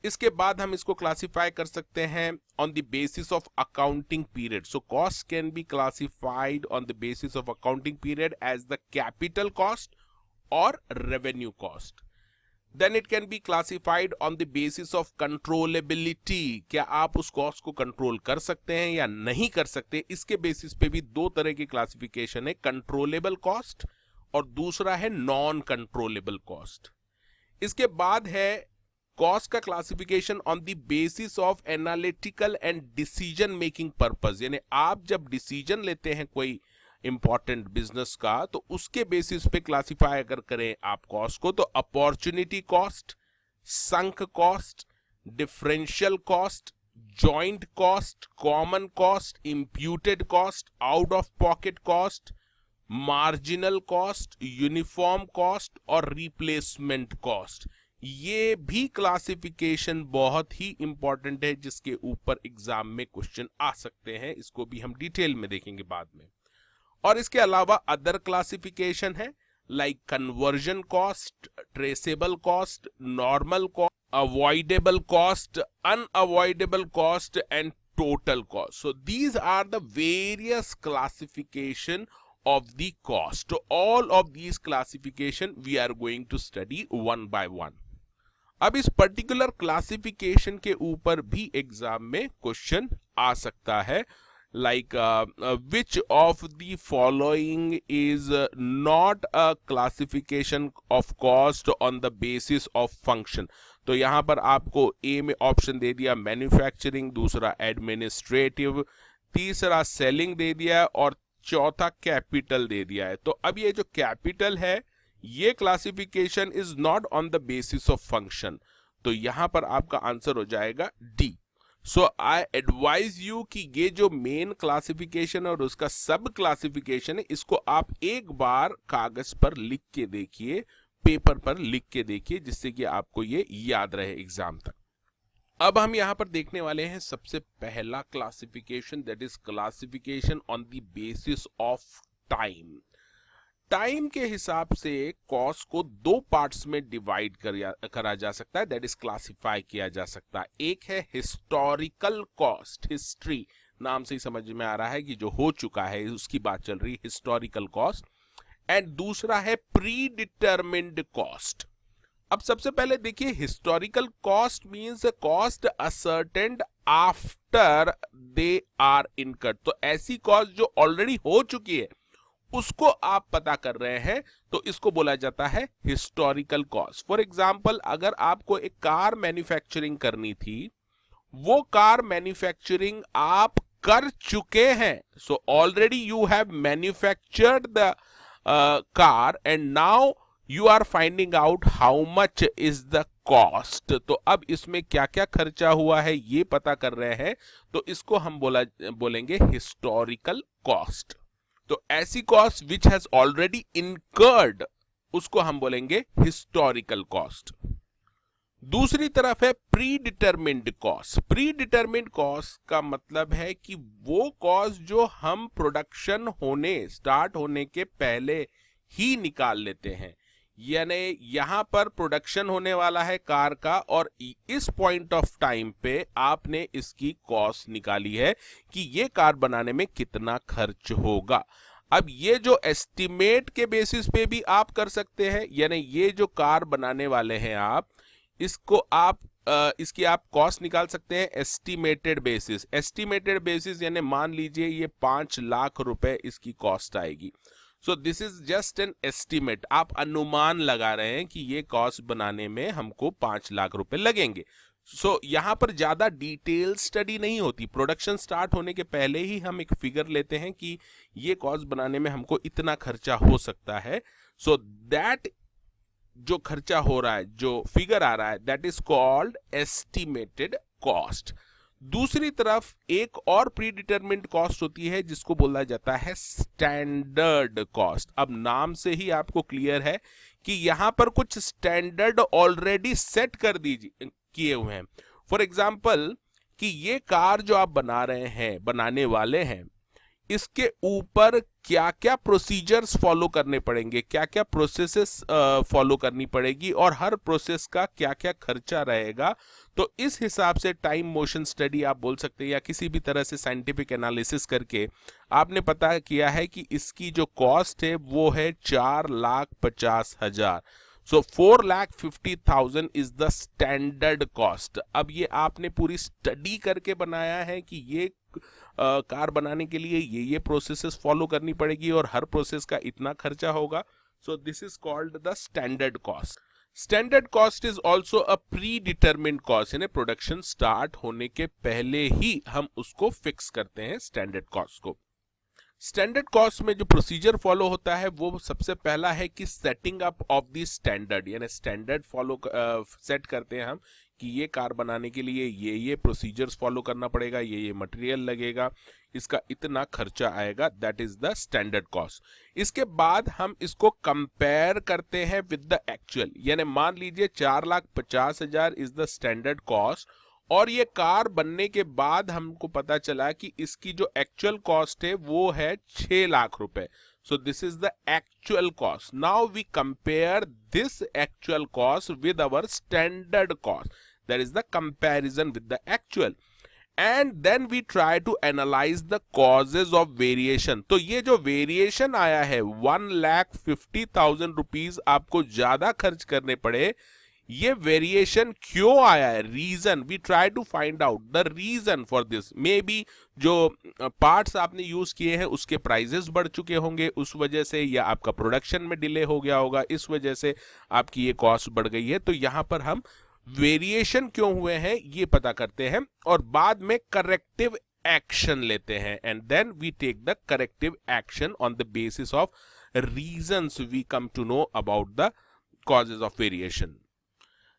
इसके बाद हम इसको क्लासिफाई कर सकते हैं on the basis of accounting period. So cost can be classified on the basis of accounting period as the capital cost और revenue cost. Then it can be classified on the basis of controllability, क्या आप उस कॉस्ट को कंट्रोल कर सकते हैं या नहीं कर सकते। इसके बेसिस पे भी दो तरह की क्लासिफिकेशन है, कंट्रोलेबल कॉस्ट और दूसरा है नॉन कंट्रोलेबल कॉस्ट। इसके बाद है कॉस्ट का classification on the basis of analytical and decision making purpose, यानी आप जब डिसीजन लेते हैं कोई इंपॉर्टेंट बिजनेस का तो उसके बेसिस पे क्लासिफाई अगर करें आप कॉस्ट को, तो opportunity cost, sunk cost, differential cost, joint cost, common cost, imputed cost, out of pocket cost, marginal cost, uniform cost और रिप्लेसमेंट कॉस्ट। ये भी क्लासिफिकेशन बहुत ही इंपॉर्टेंट है जिसके ऊपर एग्जाम में क्वेश्चन आ सकते हैं, इसको भी हम डिटेल में देखेंगे बाद में। और इसके अलावा अदर क्लासिफिकेशन है like conversion cost, traceable cost, normal cost, avoidable cost, unavoidable cost and total cost. So these are the various classification of the cost. So all of these classification we are going to study one by one. अब इस पर्टिकुलर क्लासिफिकेशन के ऊपर भी एग्जाम में क्वेश्चन आ सकता है, like which of the following is not a classification of cost on the basis of function। तो यहां पर आपको ए में ऑप्शन दे दिया मैन्युफैक्चरिंग, दूसरा एडमिनिस्ट्रेटिव, तीसरा सेलिंग दे दिया और चौथा कैपिटल दे दिया है। तो अब ये जो कैपिटल है ये classification is not on the basis of function, तो यहां पर आपका आंसर हो जाएगा D. So I advise you कि ये जो मेन क्लासिफिकेशन और उसका सब क्लासिफिकेशन है इसको आप एक बार कागज पर लिख के देखिए, पेपर पर लिख के देखिए, जिससे कि आपको ये याद रहे एग्जाम तक। अब हम यहां पर देखने वाले हैं सबसे पहला classification, that is classification on the basis of time. Time के हिसाब से कॉस्ट को दो पार्ट्स में डिवाइड करा जा सकता है, दैट इज क्लासिफाई किया जा सकता है। एक है हिस्टोरिकल कॉस्ट, हिस्ट्री नाम से ही समझ में आ रहा है कि जो हो चुका है उसकी बात चल रही, हिस्टोरिकल कॉस्ट, एंड दूसरा है प्री डिटरमिन्ड कॉस्ट। अब सबसे पहले देखिए, historical cost means cost ascertained after they are incurred. तो ऐसी कॉस्ट जो ऑलरेडी हो चुकी है उसको आप पता कर रहे हैं तो इसको बोला जाता है हिस्टोरिकल कॉस्ट। फॉर एग्जांपल, अगर आपको एक कार मैन्युफैक्चरिंग करनी थी, वो कार मैन्युफैक्चरिंग आप कर चुके हैं, so already you have manufactured the car and now you are finding out how much is the cost. तो अब इसमें क्या क्या खर्चा हुआ है ये पता कर रहे हैं, तो इसको हम बोलेंगे हिस्टोरिकल कॉस्ट। तो ऐसी cost which has already incurred उसको हम बोलेंगे हिस्टोरिकल कॉस्ट। दूसरी तरफ है pre determined cost. Pre determined cost का मतलब है कि वो कॉस्ट जो हम प्रोडक्शन स्टार्ट होने के पहले ही निकाल लेते हैं, यानी यहां पर प्रोडक्शन होने वाला है कार का और इस पॉइंट ऑफ टाइम पे आपने इसकी कॉस्ट निकाली है कि ये कार बनाने में कितना खर्च होगा। अब ये जो एस्टिमेट के बेसिस पे भी आप कर सकते हैं, यानी ये जो कार बनाने वाले हैं आप, इसको आप इसकी आप कॉस्ट निकाल सकते हैं एस्टिमेटेड बेसिस। एस्टिमेटेड बेसिस यानी मान लीजिए ये 5 लाख रुपए इसकी कॉस्ट आएगी। सो this is just an estimate, आप अनुमान लगा रहे हैं कि ये कॉस्ट बनाने में हमको 5 लाख रुपए लगेंगे। सो यहां पर ज्यादा डिटेल स्टडी नहीं होती, प्रोडक्शन स्टार्ट होने के पहले ही हम एक फिगर लेते हैं कि ये कॉस्ट बनाने में हमको इतना खर्चा हो सकता है। सो दैट जो खर्चा हो रहा है, जो फिगर आ रहा है, that is called estimated cost. दूसरी तरफ एक और प्री डिटरमिन्ड कॉस्ट होती है जिसको बोला जाता है स्टैंडर्ड कॉस्ट। अब नाम से ही आपको क्लियर है कि यहां पर कुछ स्टैंडर्ड ऑलरेडी सेट कर दीजिए किए हुए हैं। फॉर एग्जाम्पल कि ये कार जो आप बना रहे हैं, बनाने वाले हैं, इसके ऊपर क्या क्या प्रोसीजर्स फॉलो करने पड़ेंगे, क्या क्या प्रोसेसेस फॉलो करनी पड़ेगी और हर प्रोसेस का क्या क्या खर्चा रहेगा। तो इस हिसाब से टाइम मोशन स्टडी आप बोल सकते हैं या किसी भी तरह से साइंटिफिक एनालिसिस करके आपने पता किया है कि इसकी जो कॉस्ट है वो है 4,50,000। सो 4,50,000 इज द स्टैंडर्ड कॉस्ट। अब ये आपने पूरी स्टडी करके बनाया है कि ये कार बनाने के लिए ये प्रोसेसेस फॉलो करनी पड़ेगी और हर प्रोसेस का इतना खर्चा होगा। सो this is called the standard cost. Standard cost is also a pre determined cost, यानी प्रोडक्शन स्टार्ट होने के पहले ही हम उसको फिक्स करते हैं स्टैंडर्ड कॉस्ट को। स्टैंडर्ड कॉस्ट में जो प्रोसीजर फॉलो होता है वो सबसे पहला है कि setting up of the standard, यानी स्टैंडर्ड फॉलो सेट करते हैं हम कि ये कार बनाने के लिए ये प्रोसीजर्स फॉलो करना पड़ेगा, ये मटेरियल लगेगा, इसका इतना खर्चा आएगा, that is the standard cost. इसके बाद हम इसको कंपेयर करते हैं विद द एक्चुअल, यानी मान लीजिए 4,50,000 इज द स्टैंडर्ड कॉस्ट और ये कार बनने के बाद हमको पता चला कि इसकी जो एक्चुअल कॉस्ट है वो है 6 लाख रुपए। So this is the actual cost. Now we compare this actual cost with our standard cost. That is the comparison with the actual. And then we try to analyze the causes of variation. तो ये जो variation आया है 1,50,000 रुपीज आपको ज्यादा खर्च करने पड़े, ये वेरिएशन क्यों आया है, reason we try to find out the reason for this. Maybe जो पार्ट्स आपने यूज किए हैं उसके प्राइजेस बढ़ चुके होंगे उस वजह से, या आपका प्रोडक्शन में डिले हो गया होगा इस वजह से आपकी ये कॉस्ट बढ़ गई है। तो यहां पर हम वेरिएशन क्यों हुए हैं ये पता करते हैं और बाद में करेक्टिव एक्शन लेते हैं, and then we take the corrective action on the basis of reasons we come to know about the causes of variation.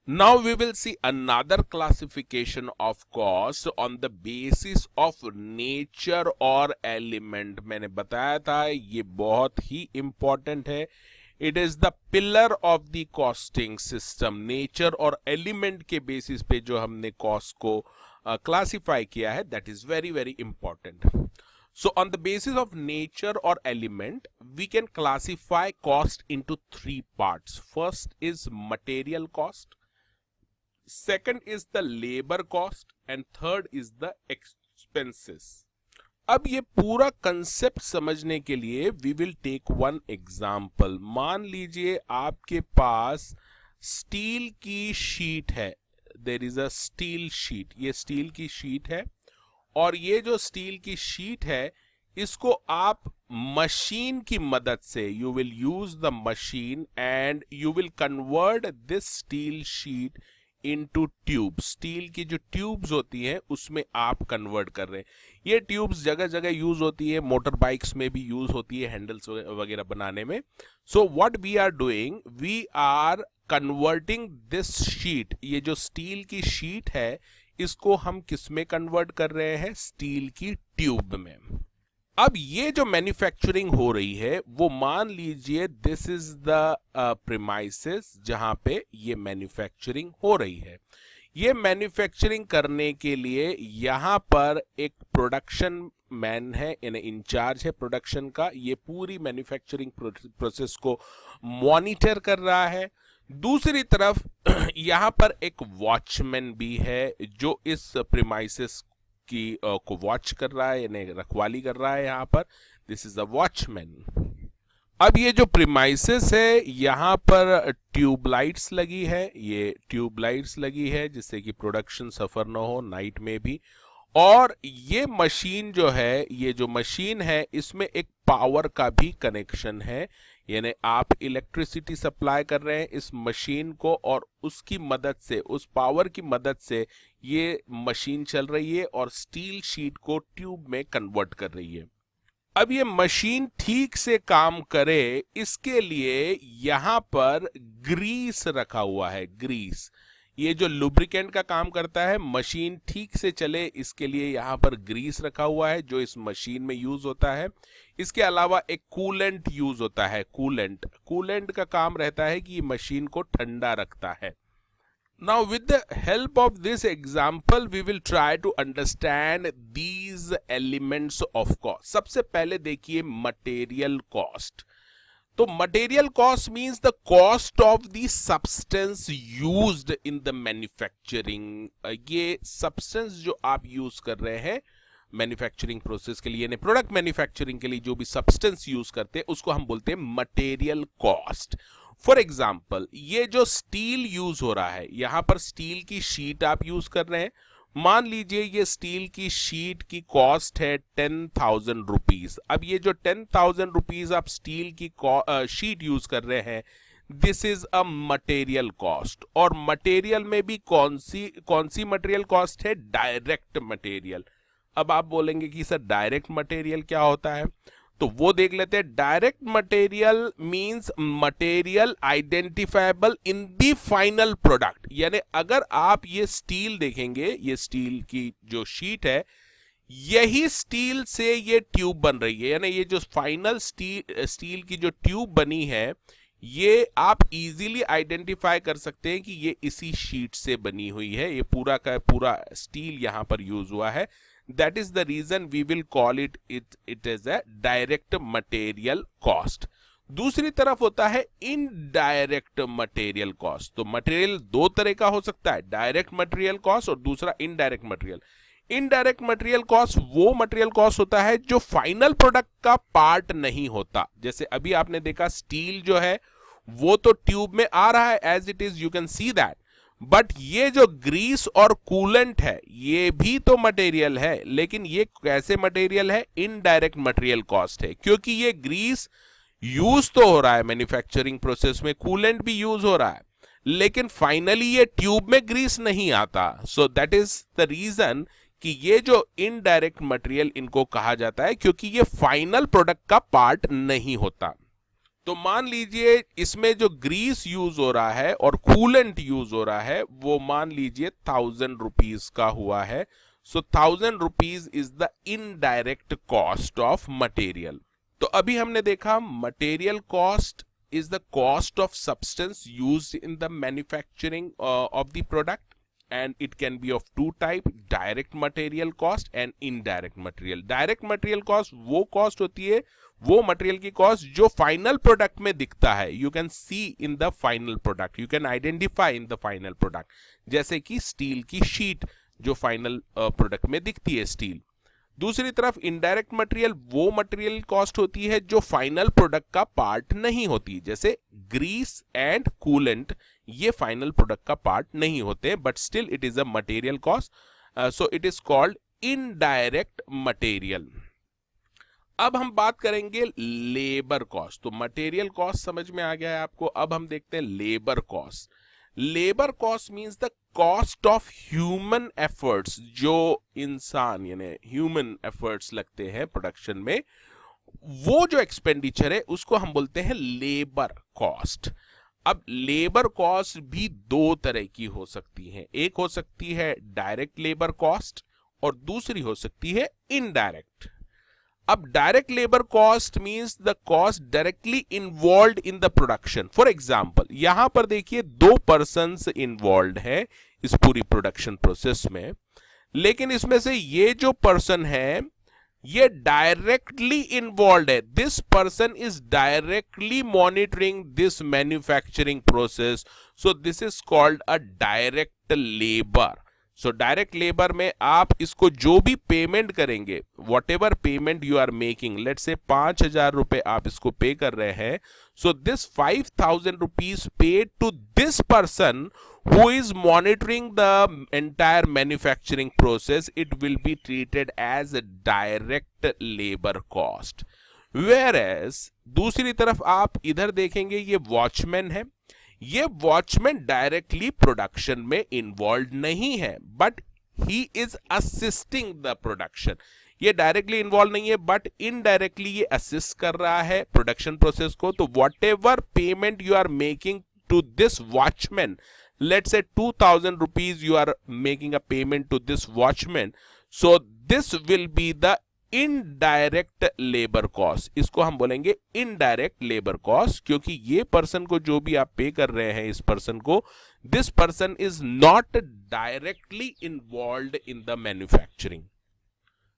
Now we will see another classification of cost on the basis of nature or element. मैंने बताया था ये बहुत ही important है। It is the pillar of the costing system. Nature और element के basis पे जो हमने cost को classify किया है, that is very very important. So on the basis of nature or element, we can classify cost into 3 parts. First is material cost. Second is the labor cost and third is the expenses. अब ये पूरा कंसेप्ट समझने के लिए we will take one example. मान लीजिए आपके पास स्टील की शीट है, there is a steel sheet. ये स्टील की शीट है और ये जो स्टील की शीट है इसको आप मशीन की मदद से, you will use the machine and you will convert this steel sheet into tube. Steel की जो ट्यूब्स होती हैं उसमें आप कन्वर्ट कर रहे हैं। ये ट्यूब्स जगह जगह यूज होती है, मोटर बाइक्स में भी यूज होती है हैंडल्स वगैरह बनाने में। So what we are doing, we are converting this sheet, ये जो स्टील की शीट है इसको हम किस में कन्वर्ट कर रहे हैं, स्टील की ट्यूब में। अब ये जो मैन्युफैक्चरिंग हो रही है वो मान लीजिए दिस इज द प्रीमाइसेस जहां पे ये मैन्युफैक्चरिंग हो रही है। ये मैन्युफैक्चरिंग करने के लिए यहां पर एक प्रोडक्शन मैन है, इंचार्ज है प्रोडक्शन का, ये पूरी मैन्युफैक्चरिंग प्रोसेस को मॉनिटर कर रहा है। दूसरी तरफ यहां पर एक वॉचमैन भी है जो इस प्रीमाइसेस की को वॉच कर रहा है, यानी रखवाली कर रहा है यहाँ पर। This is the watchman. अब ये जो प्रीमाइसेस है यहाँ पर ट्यूबलाइट्स लगी है, ये ट्यूबलाइट्स लगी है जिससे कि प्रोडक्शन सफर ना हो नाइट में भी, और ये मशीन जो है, ये जो मशीन है, इसमें एक पावर का भी कनेक्शन है, यानी आप इलेक्ट्रिसिटी सप्लाई कर रहे हैं इस मशीन को और उसकी मदद से, उस पावर की मदद से ये मशीन चल रही है और स्टील शीट को ट्यूब में कन्वर्ट कर रही है। अब ये मशीन ठीक से काम करे इसके लिए यहां पर ग्रीस रखा हुआ है। ग्रीस ये जो लुब्रिकेंट का काम करता है, मशीन ठीक से चले इसके लिए यहां पर ग्रीस रखा हुआ है जो इस मशीन में यूज होता है। इसके अलावा एक कूलेंट यूज होता है। कूलेंट का काम रहता है कि ये मशीन को ठंडा रखता है। Now, with the help of this example, we will try to understand these elements of cost. सबसे पहले देखिए material cost. तो material cost means the cost of the substance used in the manufacturing. ये substance जो आप use कर रहे हैं मैन्युफैक्चरिंग प्रोसेस के लिए, यानी प्रोडक्ट मैन्युफैक्चरिंग के लिए जो भी सब्सटेंस यूज करते हैं उसको हम बोलते हैं मटेरियल कॉस्ट। फॉर एग्जाम्पल, ये जो स्टील यूज हो रहा है, यहां पर स्टील की शीट आप यूज कर रहे हैं। मान लीजिए ये स्टील की शीट की कॉस्ट है 10,000 रुपीज। अब ये जो 10,000 रुपीज आप स्टील की शीट यूज कर रहे हैं, this is a material cost. और मटेरियल में भी कौन सी मटेरियल कॉस्ट है? Direct material. अब आप बोलेंगे कि सर डायरेक्ट मटेरियल क्या होता है, तो वो देख लेते हैं। Direct material means material identifiable in the final product. यानी अगर आप ये स्टील देखेंगे, ये स्टील की जो शीट है, यही स्टील से ये ट्यूब बन रही है, यानी ये जो फाइनल स्टील की जो ट्यूब बनी है, ये आप इजीली आइडेंटिफाई कर सकते हैं कि ये इसी शीट से बनी हुई है। ये पूरा का पूरा स्टील यहां पर यूज हुआ है। That is the reason we will call it as a direct material cost. दूसरी तरफ होता है इनडायरेक्ट मटेरियल कॉस्ट। तो मटेरियल दो तरह का हो सकता है, डायरेक्ट मटेरियल कॉस्ट और दूसरा indirect material. Indirect material cost वो मटेरियल कॉस्ट होता है जो फाइनल प्रोडक्ट का पार्ट नहीं होता। जैसे अभी आपने देखा स्टील जो है वो तो ट्यूब में आ रहा है as it is, you can see that, but ये जो ग्रीस और कूलेंट है ये भी तो मटेरियल है, लेकिन ये कैसे मटेरियल है? इनडायरेक्ट मटेरियल कॉस्ट है, क्योंकि ये ग्रीस यूज तो हो रहा है मैन्युफैक्चरिंग प्रोसेस में, कूलेंट भी यूज हो रहा है, लेकिन फाइनली ये ट्यूब में ग्रीस नहीं आता। So that is the reason कि ये जो इनडायरेक्ट मटेरियल इनको कहा जाता है, क्योंकि ये फाइनल प्रोडक्ट का पार्ट नहीं होता। तो मान लीजिए इसमें जो ग्रीस यूज हो रहा है और कूलेंट यूज हो रहा है वो मान लीजिए 1,000 रुपीज का हुआ है। सो 1,000 rupees is the indirect cost of material. तो अभी हमने देखा material cost is the cost of substance used in the manufacturing of the product, and it can be of two type, direct material cost and indirect material. Direct material cost वो cost होती है, वो मटेरियल की कॉस्ट जो फाइनल प्रोडक्ट में दिखता है, you can C in the final product, you can identify in the final product, जैसे कि स्टील की शीट जो फाइनल प्रोडक्ट में दिखती है स्टील। दूसरी तरफ इनडायरेक्ट मटेरियल वो मटेरियल कॉस्ट होती है जो फाइनल प्रोडक्ट का पार्ट नहीं होती, जैसे ग्रीस एंड कूलेंट ये फाइनल प्रोडक्ट का पार्ट नहीं होते, but still it is a material cost, so it is called indirect material. अब हम बात करेंगे लेबर कॉस्ट। तो मटेरियल कॉस्ट समझ में आ गया है आपको, अब हम देखते हैं labour cost. Labour cost means the cost of human efforts, जो इंसान यानी ह्यूमन एफर्ट्स लगते हैं प्रोडक्शन में, वो जो एक्सपेंडिचर है उसको हम बोलते हैं लेबर कॉस्ट। अब लेबर कॉस्ट भी दो तरह की हो सकती है, एक हो सकती है डायरेक्ट लेबर कॉस्ट और दूसरी हो सकती है इनडायरेक्ट। अब direct labour cost means the cost directly involve in the production. For example यहां पर देखिए 2 पर्सन्स इन्वॉल्व है इस पूरी प्रोडक्शन प्रोसेस में, लेकिन इसमें से ये जो पर्सन है ये डायरेक्टली इन्वॉल्व है, this person is directly monitoring this manufacturing process, so this is called a direct labour. So direct labour में आप इसको जो भी पेमेंट करेंगे, whatever payment you are making, let say 5,000 रुपए आप इसको पे कर रहे हैं, so this 5,000 rupees paid to this person who is monitoring the entire manufacturing process, it will be treated as a direct labor cost. Whereas दूसरी तरफ आप इधर देखेंगे, ये वॉचमैन है, ये वॉचमैन डायरेक्टली प्रोडक्शन में इन्वॉल्व नहीं है, but he is assisting the production. ये डायरेक्टली इन्वॉल्व नहीं है, बट इनडायरेक्टली ये असिस्ट कर रहा है प्रोडक्शन प्रोसेस को. तो whatever payment you are making to this watchman, let's say 2,000 rupees you are making a payment to this watchman, so this will be the indirect labor cost. इसको हम बोलेंगे indirect labor cost, क्योंकि ये पर्सन को जो भी आप पे कर रहे हैं इस पर्सन को, this person is not directly involved in the manufacturing.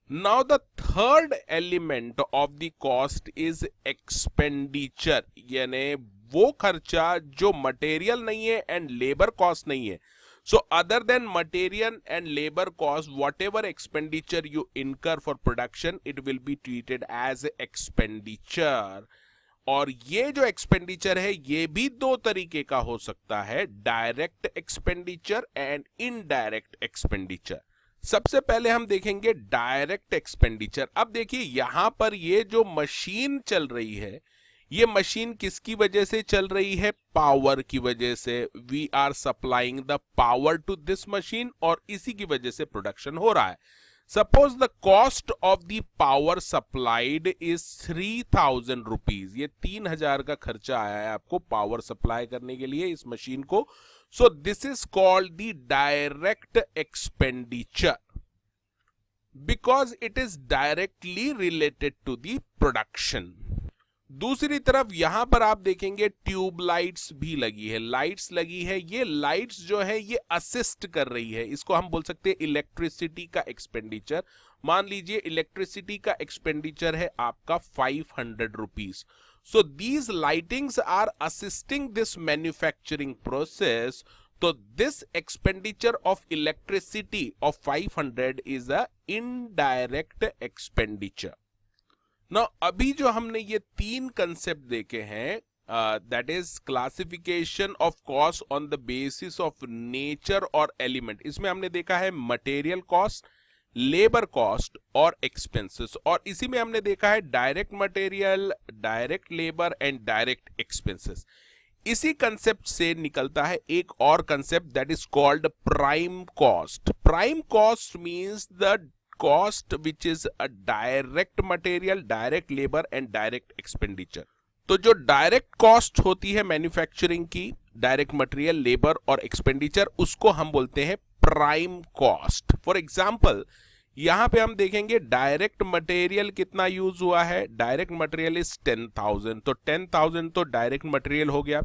Now the third element of the cost is expenditure, यानी वो खर्चा जो मटेरियल नहीं है एंड लेबर कॉस्ट नहीं है. So other than material and labour cost, whatever expenditure you incur for production, it will be treated as expenditure. और ये जो एक्सपेंडिचर है ये भी दो तरीके का हो सकता है, direct expenditure and indirect expenditure. सबसे पहले हम देखेंगे डायरेक्ट एक्सपेंडिचर. अब देखिए यहां पर ये जो मशीन चल रही है, ये मशीन किसकी वजह से चल रही है? पावर की वजह से. We are supplying the power to this machine और इसी की वजह से प्रोडक्शन हो रहा है. Suppose the cost of the power supplied is 3,000 rupees. ये 3,000 का खर्चा आया है आपको पावर सप्लाई करने के लिए इस मशीन को. So this is called the direct expenditure because it is directly related to the production. दूसरी तरफ यहां पर आप देखेंगे ट्यूब लाइट्स भी लगी है, लाइट्स लगी है. ये लाइट्स जो है ये असिस्ट कर रही है, इसको हम बोल सकते हैं इलेक्ट्रिसिटी का एक्सपेंडिचर. मान लीजिए इलेक्ट्रिसिटी का एक्सपेंडिचर है आपका 500 rupees. So these lightings are assisting this manufacturing process. तो this expenditure of electricity of 500 is a indirect expenditure. Now, अभी जो हमने ये तीन कंसेप्ट देखे हैं, that is classification of cost on the basis of nature और एलिमेंट. इसमें हमने देखा है मटेरियल कॉस्ट, लेबर कॉस्ट और एक्सपेंसेस, और इसी में हमने देखा है direct material, direct labour and direct expenses. इसी कंसेप्ट से निकलता है एक और concept that is called prime cost. Prime cost means the cost which is a direct material, direct labor and direct expenditure. तो जो डायरेक्ट कॉस्ट होती है मैन्युफैक्चरिंग की, डायरेक्ट मटेरियल, लेबर और एक्सपेंडिचर, उसको हम बोलते हैं प्राइम कॉस्ट. फॉर एग्जांपल यहां पे हम देखेंगे डायरेक्ट मटेरियल कितना यूज हुआ है. डायरेक्ट मटेरियल इज 10,000, तो 10,000 तो डायरेक्ट मटेरियल हो गया.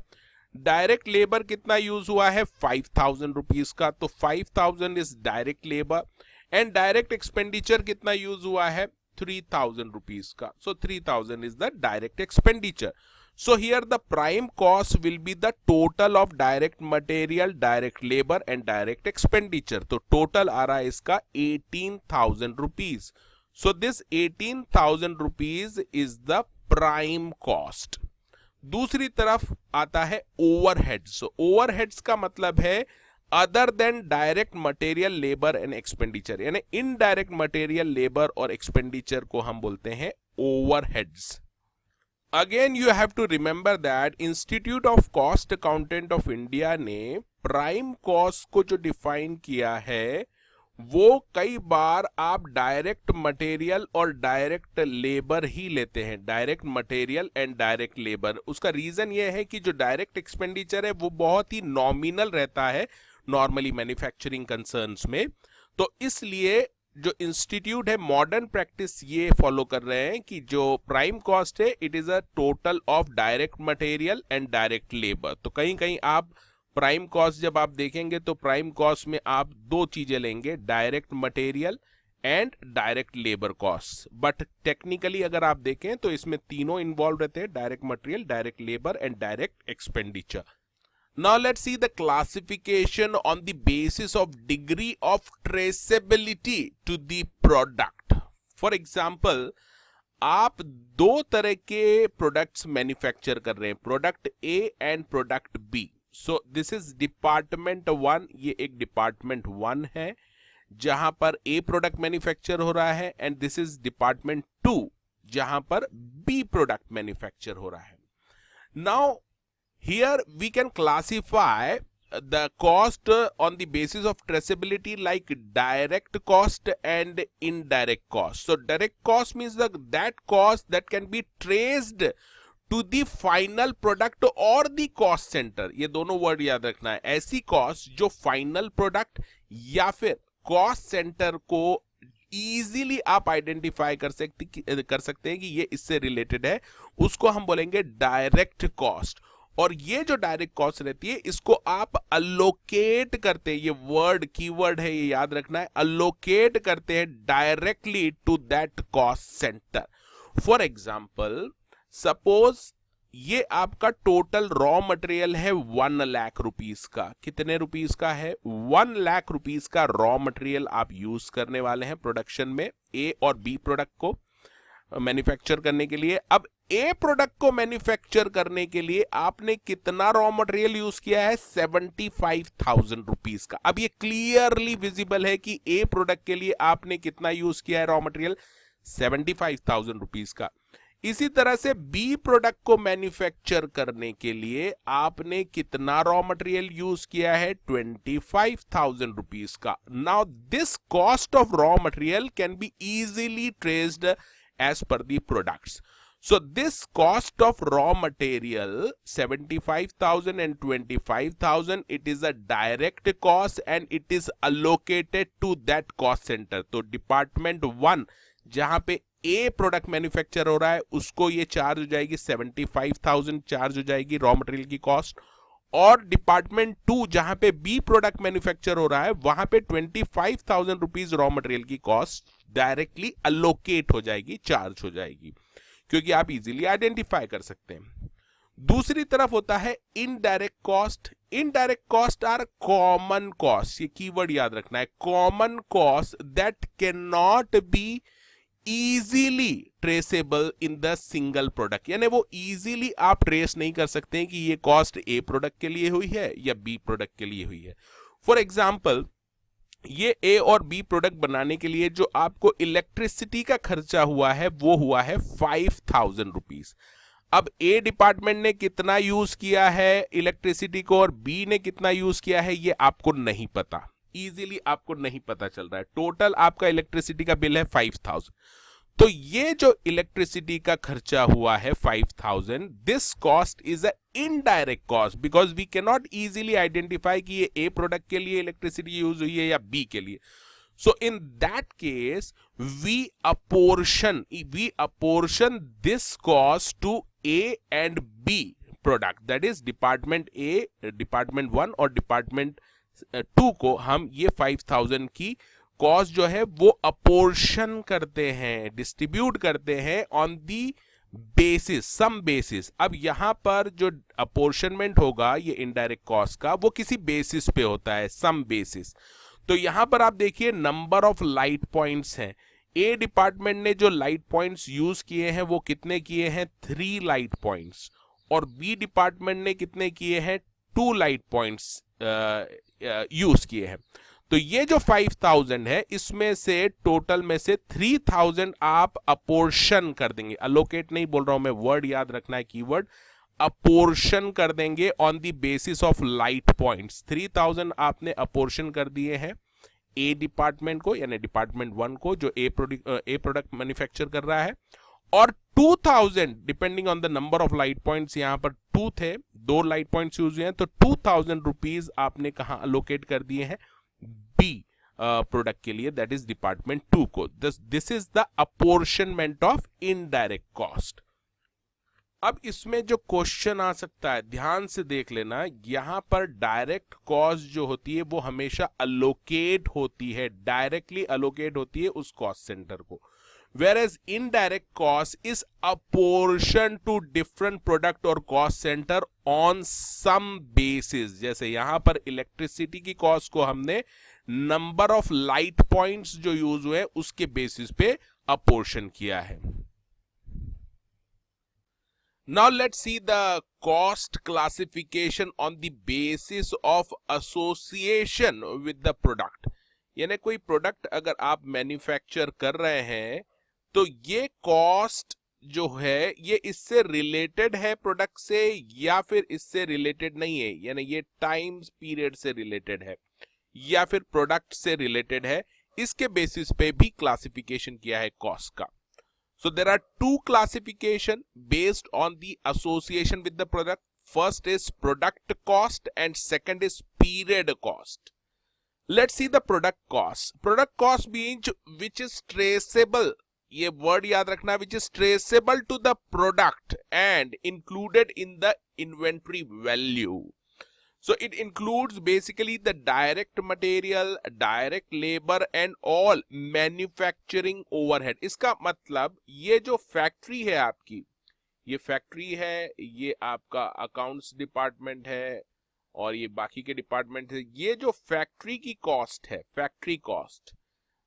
डायरेक्ट लेबर कितना यूज हुआ है? 5,000 रुपीज का, तो 5,000 is direct labour. And direct expenditure कितना यूज हुआ है? 3,000 रुपीज का, सो 3,000 is the direct expenditure. So here the prime cost will be the total of direct material, direct labour and direct expenditure. तो टोटल आ रहा है इसका 18,000 rupees. So this 18,000 rupees is the prime cost. दूसरी तरफ आता है ओवरहेड्स. ओवरहेड्स का मतलब है other than direct material, labour and expenditure, यानी इनडायरेक्ट मटेरियल, लेबर और एक्सपेंडिचर को हम बोलते हैं overheads. Again you have to remember that institute of cost accountant of India ने प्राइम कॉस्ट को जो डिफाइन किया है वो कई बार आप डायरेक्ट मटेरियल और डायरेक्ट लेबर ही लेते हैं, direct material and direct labour. उसका रीजन ये है कि जो डायरेक्ट एक्सपेंडिचर है वो बहुत ही नॉमिनल रहता है नॉर्मली मैन्युफैक्चरिंग कंसर्न्स में. तो इसलिए जो इंस्टीट्यूट है मॉडर्न प्रैक्टिस ये फॉलो कर रहे हैं कि जो प्राइम कॉस्ट है it is a total of direct material and direct labour. तो कहीं कहीं आप प्राइम कॉस्ट जब आप देखेंगे तो प्राइम कॉस्ट में आप दो चीजें लेंगे, direct material and direct labour cost. But technically अगर आप देखें तो इसमें तीनों इन्वॉल्व रहते हैं, direct material, direct labour and direct expenditure. Now let's see the classification on the basis of degree of traceability to the product. For example, आप दो तरह के प्रोडक्ट्स मैन्युफैक्चर कर रहे हैं, product A and product B. So this is department 1, ये एक डिपार्टमेंट 1 है जहां पर ए प्रोडक्ट मैन्युफैक्चर हो रहा है, एंड दिस इज डिपार्टमेंट 2 जहां पर बी प्रोडक्ट मैन्युफैक्चर हो रहा है. Now here we can classify the cost on the basis of traceability like direct cost and indirect cost. So direct cost means that cost that can be traced to the final product or the cost center. ये दोनों वर्ड याद रखना है. ऐसी कॉस्ट जो फाइनल प्रोडक्ट या फिर कॉस्ट सेंटर को इजीली आप आइडेंटिफाई कर सकते हैं कि ये इससे रिलेटेड है, उसको हम बोलेंगे डायरेक्ट कॉस्ट. और ये जो डायरेक्ट कॉस्ट रहती है इसको आप अलोकेट करते हैं, ये वर्ड कीवर्ड है, ये याद रखना है, अलोकेट करते हैं directly to that cost centre. For example, suppose ये आपका टोटल रॉ मटेरियल है 1 लाख रुपीस का. कितने रुपीस का है? 1 लाख रुपीस का रॉ मटेरियल आप यूज करने वाले हैं प्रोडक्शन में ए और बी प्रोडक्ट को मैन्युफैक्चर करने के लिए. अब ए प्रोडक्ट को मैन्युफैक्चर करने के लिए आपने कितना रॉ मटेरियल यूज किया है? 75,000 रुपीस का. अब ये क्लियरली विजिबल है कि ए प्रोडक्ट के लिए आपने कितना यूज किया है रॉ मटेरियल? 75,000 रुपीस का. इसी तरह से बी प्रोडक्ट को मैन्युफैक्चर करने के लिए आपने कितना रॉ मटेरियल यूज किया है? 25,000 रुपीस का. Now this cost of raw material can be easily traced as per the products. So this cost of raw material 75,000 and 25,000, it is a direct cost and it is allocated to that cost center. तो डिपार्टमेंट 1 जहां पे ए प्रोडक्ट मैन्युफैक्चर हो रहा है उसको ये चार्ज हो जाएगी 75,000 चार्ज हो जाएगी रॉ मटेरियल की कॉस्ट, और डिपार्टमेंट 2 जहां पे बी प्रोडक्ट मैन्युफैक्चर हो रहा है वहां पे 25,000 रुपीज रॉ मटेरियल की कॉस्ट डायरेक्टली अलोकेट हो जाएगी, चार्ज हो जाएगी, क्योंकि आप इजीली आइडेंटिफाई कर सकते हैं. दूसरी तरफ होता है indirect cost. Indirect cost are common cost, ये कीवर्ड याद रखना है, common cost that can not be easily traceable in the single product. यानी वो इजीली आप ट्रेस नहीं कर सकते हैं कि ये कॉस्ट ए प्रोडक्ट के लिए हुई है या बी प्रोडक्ट के लिए हुई है. फॉर एग्जाम्पल, ये ए और बी प्रोडक्ट बनाने के लिए जो आपको इलेक्ट्रिसिटी का खर्चा हुआ है वो हुआ है 5,000 रुपीज. अब ए डिपार्टमेंट ने कितना यूज किया है इलेक्ट्रिसिटी को और बी ने कितना यूज किया है ये आपको नहीं पता, इजीली आपको नहीं पता चल रहा है. टोटल आपका इलेक्ट्रिसिटी का बिल है 5,000. तो ये जो इलेक्ट्रिसिटी का खर्चा हुआ है 5,000, this cost is a indirect cost because we can not easily identify कि ये ए प्रोडक्ट के लिए इलेक्ट्रिसिटी यूज हुई है या बी के लिए. So in that case we apportion this cost to A and B product, that is department A, department 1 और डिपार्टमेंट 2 को हम ये 5,000 की कॉस्ट जो है वो अपोर्शन करते हैं, डिस्ट्रीब्यूट करते हैं on the basis, some basis. अब यहां पर जो अपोर्शनमेंट होगा ये इनडायरेक्ट कॉस्ट का वो किसी बेसिस पे होता है, सम बेसिस. तो यहां पर आप देखिए नंबर ऑफ लाइट पॉइंट्स हैं. ए डिपार्टमेंट ने जो लाइट पॉइंट्स यूज किए हैं वो कितने किए हैं? 3 लाइट पॉइंट्स. और बी डिपार्टमेंट ने कितने किए हैं? 2 लाइट पॉइंट्स यूज किए हैं. तो ये जो 5,000 है इसमें से टोटल में से 3,000 आप अपोर्शन कर देंगे, अलोकेट नहीं बोल रहा हूं मैं, वर्ड याद रखना है कीवर्ड, अपोर्शन कर देंगे on the basis of light points. 3,000 आपने अपोर्शन कर दिए हैं ए डिपार्टमेंट को, यानी डिपार्टमेंट 1 को जो ए प्रोडक्ट मैन्युफैक्चर कर रहा है, और 2,000 depending on the number of light points, यहां पर 2 थे, 2 लाइट पॉइंट्स यूज हुए हैं, तो 2,000 रुपीज आपने कहां अलोकेट कर दिए हैं? बी प्रोडक्ट के लिए, दैट इज डिपार्टमेंट 2 को. This is the apportionment of indirect cost. अब इसमें जो क्वेश्चन आ सकता है ध्यान से देख लेना, यहां पर डायरेक्ट कॉस्ट जो होती है वो हमेशा अलोकेट होती है, डायरेक्टली अलोकेट होती है उस कॉस्ट सेंटर को. whereas indirect cost is a portion to different product or cost center on some basis. जैसे यहां पर इलेक्ट्रिसिटी की कॉस्ट को हमने नंबर ऑफ लाइट पॉइंट्स जो यूज हुए उसके बेसिस पे अपोर्शन किया है. Now let's see the cost classification on the basis of association with the product. यानी कोई प्रोडक्ट अगर आप मैन्युफैक्चर कर रहे हैं तो ये कॉस्ट जो है ये इससे रिलेटेड है प्रोडक्ट से या फिर इससे रिलेटेड नहीं है, यानी ये टाइम पीरियड से रिलेटेड है या फिर प्रोडक्ट से रिलेटेड है, इसके बेसिस पे भी क्लासिफिकेशन किया है कॉस्ट का. So there are two classification based on the association with the product. First is product cost and second is period cost. Let's see the product cost. Product cost means which is traceable. ये word याद रखना, which is traceable to the product and included in the inventory value. So it includes basically the direct material, direct labor and all manufacturing overhead. इसका मतलब ये जो फैक्ट्री है आपकी, ये फैक्ट्री है, ये आपका अकाउंट्स डिपार्टमेंट है और ये बाकी के डिपार्टमेंट है. ये जो फैक्ट्री की कॉस्ट है, factory cost,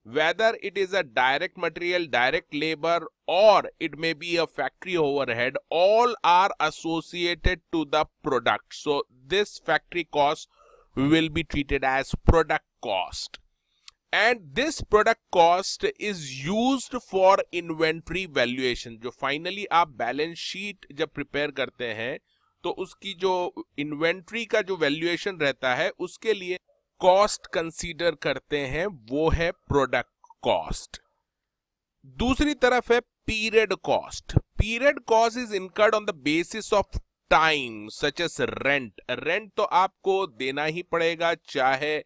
whether it is a direct material, direct labor or it may be a factory overhead, all are associated to the product. So this factory cost will be treated as product cost. And this product cost is used for inventory valuation. जो finally आप balance sheet जब prepare करते हैं तो उसकी जो inventory का जो valuation रहता है उसके लिए कॉस्ट कंसीडर करते हैं, वो है प्रोडक्ट कॉस्ट. दूसरी तरफ है period cost. Period cost is incurred on the basis of time such as rent. Rent तो आपको देना ही पड़ेगा चाहे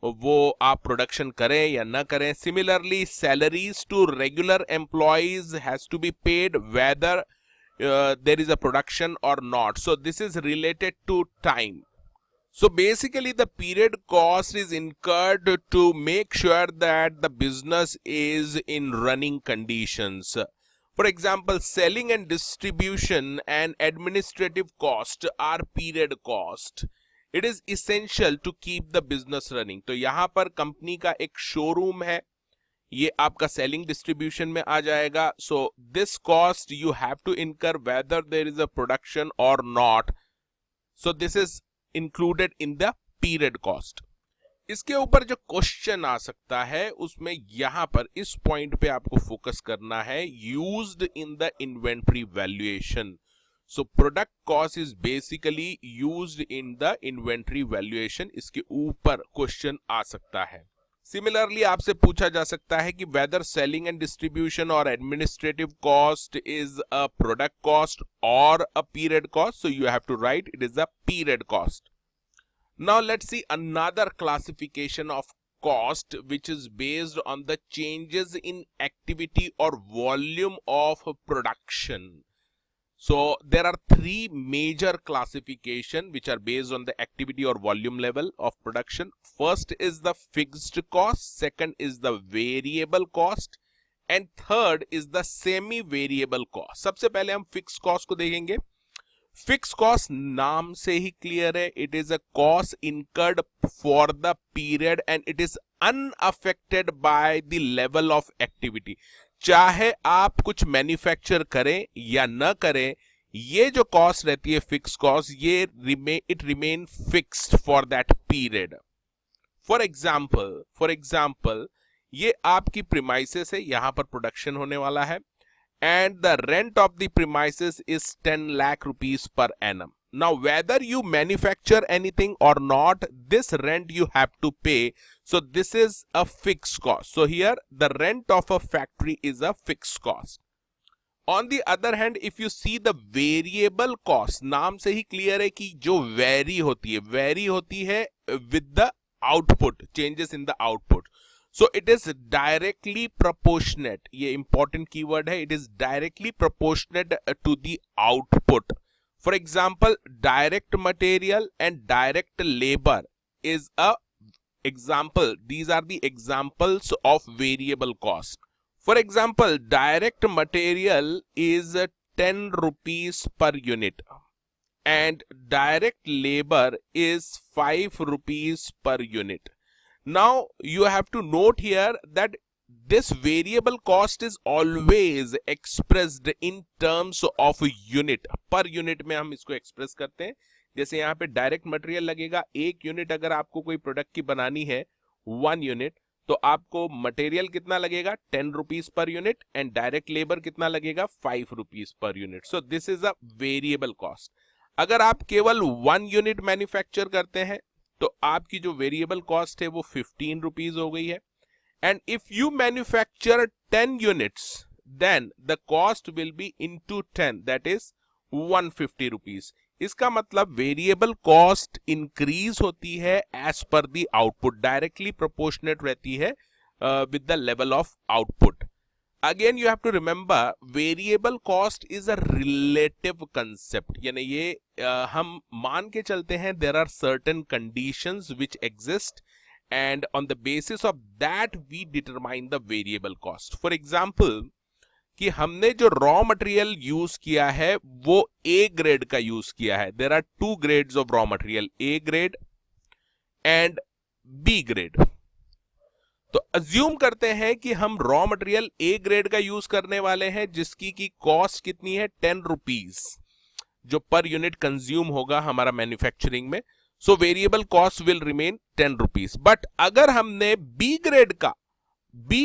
वो आप प्रोडक्शन करें या ना करें. Similarly salaries to regular employees has to be paid whether there is a production और not. So this is related to time. So basically the period cost is incurred to make sure that the business is in running conditions. For example, selling and distribution and administrative cost are period cost. It is essential to keep the business running. तो यहाँ पर कंपनी का एक शोरूम है, ये आपका सेलिंग डिस्ट्रीब्यूशन में आ जाएगा. So this cost you have to incur whether there is a production or not. So this is included in the period cost. इसके ऊपर जो क्वेश्चन आ सकता है उसमें यहां पर इस पॉइंट पे आपको फोकस करना है, used in the inventory valuation. So product cost is basically used in the inventory valuation. इसके ऊपर क्वेश्चन आ सकता है. सिमिलरली आपसे पूछा जा सकता है कि वेदर सेलिंग एंड डिस्ट्रीब्यूशन और administrative cost is a product cost और a period cost. So you have to write it is a period cost. Now let's see another classification of cost which is based on the changes in activity or volume of production. So there are three major classification which are based on the activity or volume level of production. First is the fixed cost, second is the variable cost and third is the semi variable cost. सबसे पहले हम fixed cost को देखेंगे. Fixed cost नाम से ही क्लियर है, it is a cost incurred for the period and it is unaffected by the level of activity. चाहे आप कुछ मैन्युफैक्चर करें या न करें, ये जो कॉस्ट रहती है फिक्स कॉस्ट, ये it remain fixed for that period. For example ये आपकी प्रीमाइसेस है, यहां पर प्रोडक्शन होने वाला है and the rent of the premises is 10 lakh rupees per annum. Now whether you manufacture anything or not, this rent you have to pay. So this is a fixed cost. So here the rent of a factory is a fixed cost. On the other hand, if you see the variable cost, नाम से ही clear है कि जो vary होती है with the output, changes in the output. So it is directly proportionate. ये important keyword है. It is directly proportionate to the output. For example, direct material and direct labor is a example. These are the examples of variable cost. For example, direct material is 10 rupees per unit and direct labor is 5 rupees per unit. Now you have to note here that this variable cost is always expressed in terms of unit. Per unit में हम इसको एक्सप्रेस करते हैं. जैसे यहाँ पे डायरेक्ट मटेरियल लगेगा 1 यूनिट. अगर आपको कोई प्रोडक्ट की बनानी है 1 यूनिट, तो आपको मटेरियल कितना लगेगा 10 rupees per unit and direct labour कितना लगेगा 5 rupees per unit. So this is a variable cost. अगर आप केवल 1 यूनिट मैन्युफैक्चर करते हैं तो आपकी जो वेरिएबल कॉस्ट है वो 15 रुपीज हो गई है. And if you manufacture 10 units then the cost will be into 10, that is 150 rupees. इसका मतलब वेरिएबल कॉस्ट इंक्रीज होती है as per the output, directly proportionate रहती है with the level of output. Again you have to remember variable cost is a relative concept. यानी ये हम मान के चलते हैं there are certain conditions which exist and on the basis of that we determine the variable cost. For example कि हमने जो रॉ मटेरियल यूज किया है वो ए ग्रेड का यूज किया है. There are 2 grades of raw material, A grade and B grade. तो अज्यूम करते हैं कि हम रॉ मटेरियल ए ग्रेड का यूज करने वाले हैं जिसकी की कॉस्ट कितनी है 10 रुपीज जो पर यूनिट कंज्यूम होगा हमारा मैन्युफैक्चरिंग में. So variable cost will remain 10 rupees. But अगर हमने बी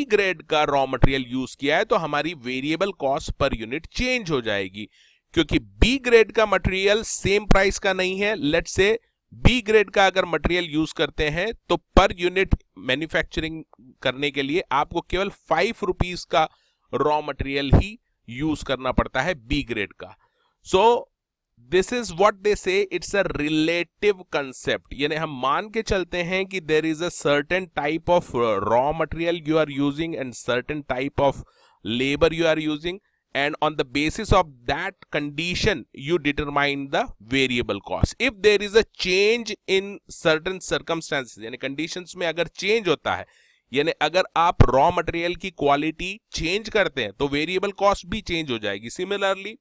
ग्रेड का रॉ मटेरियल यूज किया है तो हमारी variable cost per unit change हो जाएगी, क्योंकि बी ग्रेड का मटेरियल सेम प्राइस का नहीं है. लेट्स से बी ग्रेड का अगर मटेरियल यूज करते हैं तो पर यूनिट मैन्युफैक्चरिंग करने के लिए आपको केवल 5 रुपीज का रॉ मटेरियल ही यूज करना पड़ता है बी ग्रेड का. सो दिस इज व्हाट दे से इट्स अ रिलेटिव कंसेप्ट. यानी हम मान के चलते हैं कि there is a certain type of raw material you are using and certain type of labour you are using, and on the basis of that condition you determine the variable cost. If there is a change in certain circumstances, यानी conditions में अगर change होता है, यानी अगर आप रॉ मटेरियल की क्वालिटी चेंज करते हैं तो वेरिएबल कॉस्ट भी चेंज हो जाएगी. सिमिलरली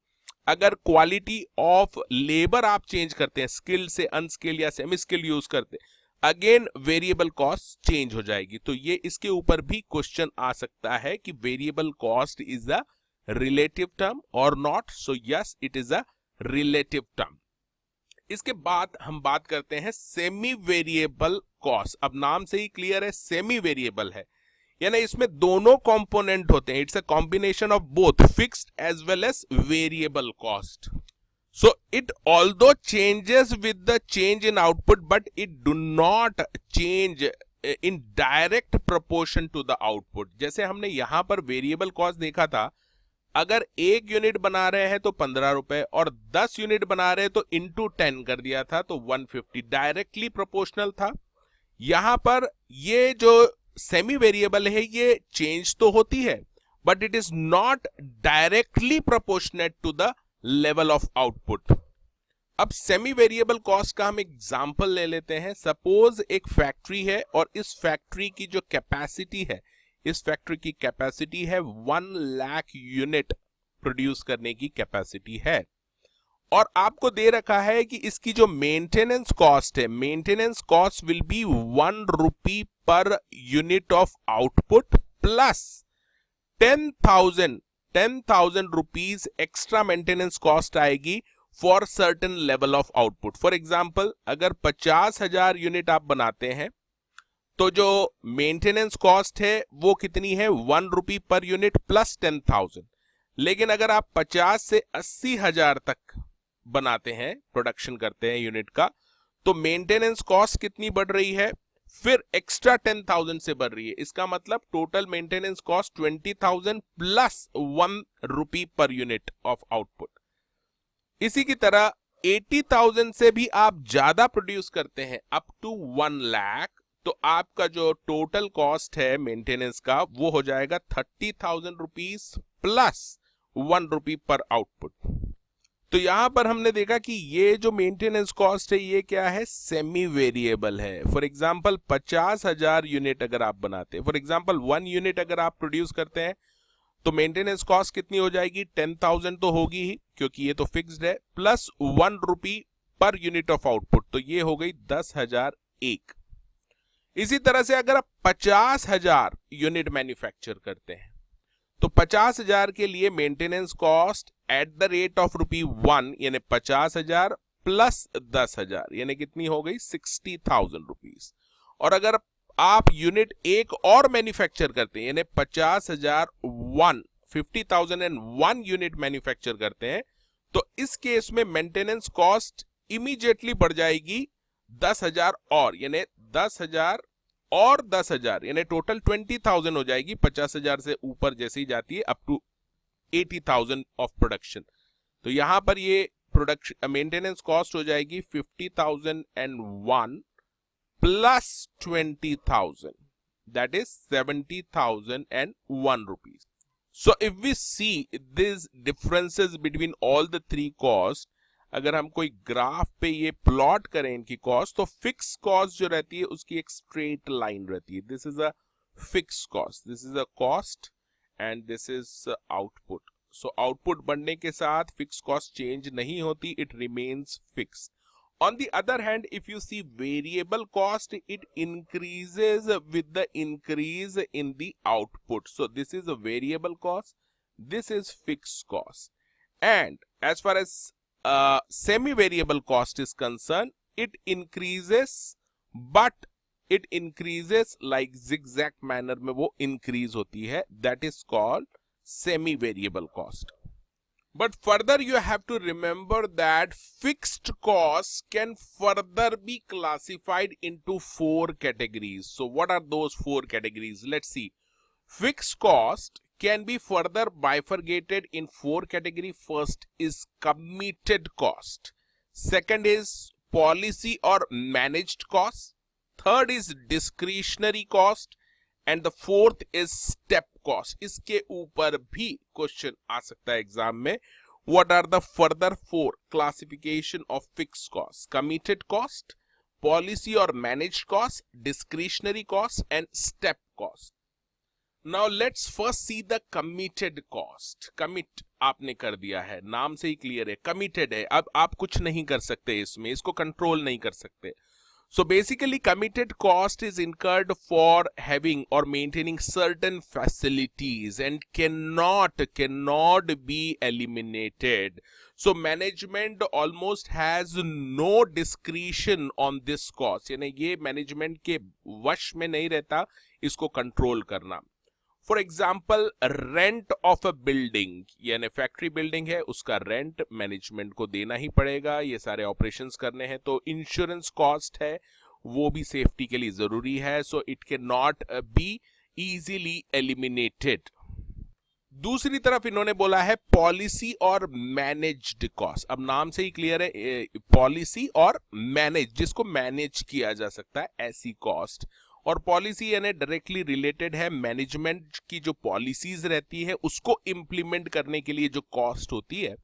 अगर क्वालिटी ऑफ लेबर आप चेंज करते हैं, स्किल से अनस्किल या सेमी स्किल यूज करते हैं, अगेन वेरिएबल कॉस्ट चेंज हो जाएगी. तो ये इसके ऊपर भी क्वेश्चन आ सकता है कि variable cost is a relative term और not. So yes, it is a relative term. इसके बाद हम बात करते हैं सेमी वेरिएबल कॉस्ट. अब नाम से ही क्लियर है सेमी वेरिएबल है, यानी इसमें दोनों कंपोनेंट होते हैं. It's a combination of both fixed as well as variable cost. So it although changes with the change in output, but it do not change in direct proportion to the output. जैसे हमने यहां पर वेरिएबल कॉस्ट देखा था, अगर 1 यूनिट बना रहे हैं तो 15 रुपए और 10 यूनिट बना रहे हैं तो इंटू 10 कर दिया था तो 150, डायरेक्टली प्रोपोर्शनल था. यहां पर ये जो सेमी वेरिएबल है ये चेंज तो होती है but it is not directly proportionate to the level of output. अब सेमी वेरिएबल कॉस्ट का हम एग्जांपल ले लेते हैं. सपोज एक फैक्ट्री है और इस फैक्ट्री की जो कैपेसिटी है, इस फैक्ट्री की कैपेसिटी है 1 लाख यूनिट प्रोड्यूस करने की कैपेसिटी है और आपको दे रखा है कि इसकी जो मेंटेनेंस कॉस्ट है, maintenance cost will be 1 rupee per unit of output plus 10,000 rupees extra maintenance cost आएगी for certain level of output. For example अगर 50,000 यूनिट आप बनाते हैं तो जो मेंटेनेंस कॉस्ट है वो कितनी है 1 रुपी पर यूनिट प्लस 10,000. लेकिन अगर आप 50 से 80,000 तक बनाते हैं, प्रोडक्शन करते हैं यूनिट का, तो मेंटेनेंस कॉस्ट कितनी बढ़ रही है, फिर एक्स्ट्रा 10,000 से बढ़ रही है. इसका मतलब total maintenance cost 20,000 plus 1 rupee per unit of output. इसी की तरह 80,000 से भी आप ज्यादा प्रोड्यूस करते हैं अप टू 1 लाख, तो आपका जो टोटल कॉस्ट है मेंटेनेंस का वो हो जाएगा 30,000 रुपीज प्लस 1 रुपी पर आउटपुट. तो यहां पर हमने देखा कि ये जो मेंटेनेंस कॉस्ट है ये क्या है, सेमी वेरिएबल है. फॉर एग्जांपल 50,000 यूनिट अगर आप बनाते हैं, फॉर एग्जांपल 1 यूनिट अगर आप प्रोड्यूस करते हैं तो मेंटेनेंस कॉस्ट कितनी हो जाएगी, 10,000 तो होगी ही क्योंकि ये तो फिक्स्ड है, plus 1 rupee per unit of output, तो ये हो गई 10,001। इसी तरह से अगर आप 50,000 यूनिट मैन्युफैक्चर करते हैं तो 50,000 के लिए maintenance cost at the rate of ₹1 यानी 50,000 प्लस 10,000 यानी कितनी हो गई, 60,000 रुपीज। और अगर आप यूनिट एक और मैन्युफैक्चर करते हैं यानी 50,001 यूनिट मैन्युफैक्चर करते हैं तो इस केस में मेंटेनेंस कॉस्ट इमीडिएटली बढ़ जाएगी 10,000 और, यानी 10,000 और 10,000 यानी टोटल 20,000 हो जाएगी। 50,000 से ऊपर जैसे ही जाती है अप टू 80,000 ऑफ प्रोडक्शन, तो यहां पर ये प्रोडक्शन मेंटेनेंस कॉस्ट हो जाएगी 50,001 plus 20,000, that is 70,001 rupees. So if we see these differences between all the three costs, अगर हम कोई ग्राफ पे ये प्लॉट करें इनकी कॉस्ट, तो फिक्स कॉस्ट जो रहती है उसकी एक स्ट्रेट लाइन रहती है। This is a fix cost, this is a cost and this is output. So output बढ़ने के साथ फिक्स कॉस्ट चेंज नहीं होती, it remains fix. On the other hand, if you see variable cost, it increases with the increase in the output. So this is a variable cost, this is fixed cost. And as far as semi-variable cost is concerned, it increases, but it increases like zigzag manner में वो increase होती है, that is called semi-variable cost. But further you have to remember that fixed costs can further be classified into 4 categories. So what are those 4 categories? Let's see. Fixed cost can be further bifurcated in 4 categories. First is committed cost. Second is policy or managed cost. Third is discretionary cost. And the fourth is step cost. इसके ऊपर भी क्वेश्चन आ सकता है एग्जाम में। What are the further 4 classification of fixed cost? Committed cost, policy और managed cost, discretionary cost and step cost. Now let's first see the committed cost. Commit आपने कर दिया है, नाम से ही क्लियर है, कमिटेड है, अब आप कुछ नहीं कर सकते इसमें, इसको कंट्रोल नहीं कर सकते। So basically committed cost is incurred for having or maintaining certain facilities and cannot be eliminated. So management almost has no discretion on this cost. यानी ये management के वश में नहीं रहता इसको कंट्रोल करना। For example rent of a building, यानी फैक्ट्री बिल्डिंग है उसका रेंट मैनेजमेंट को देना ही पड़ेगा, ये सारे ऑपरेशंस करने हैं। तो इंश्योरेंस कॉस्ट है वो भी सेफ्टी के लिए जरूरी है, so it can not be easily eliminated. दूसरी तरफ इन्होंने बोला है पॉलिसी और मैनेज्ड कॉस्ट। अब नाम से ही क्लियर है, पॉलिसी और मैनेज, जिसको मैनेज किया जा सकता है ऐसी कॉस्ट। और पॉलिसी यानी डायरेक्टली रिलेटेड है मैनेजमेंट की जो पॉलिसीज रहती है उसको इंप्लीमेंट करने के लिए जो कॉस्ट होती है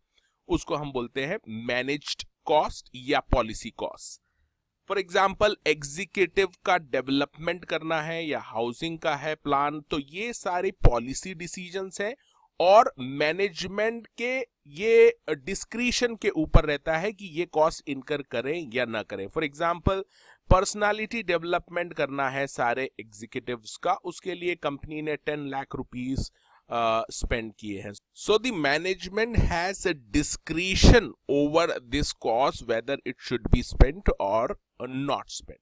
उसको हम बोलते हैं मैनेज्ड कॉस्ट या policy cost. For example executive का डेवलपमेंट करना है या हाउसिंग का है प्लान, तो ये सारे पॉलिसी डिसीजंस है और मैनेजमेंट के ये डिस्क्रिशन के ऊपर रहता है कि ये कॉस्ट इनकर करें या ना करें। फॉर एग्जाम्पल पर्सनालिटी डेवलपमेंट करना है सारे एग्जीक्यूटिव्स का, उसके लिए कंपनी ने 10 लाख रुपीस स्पेंड किए हैं। So the management has a discretion over this cost whether it should be spent और not spent.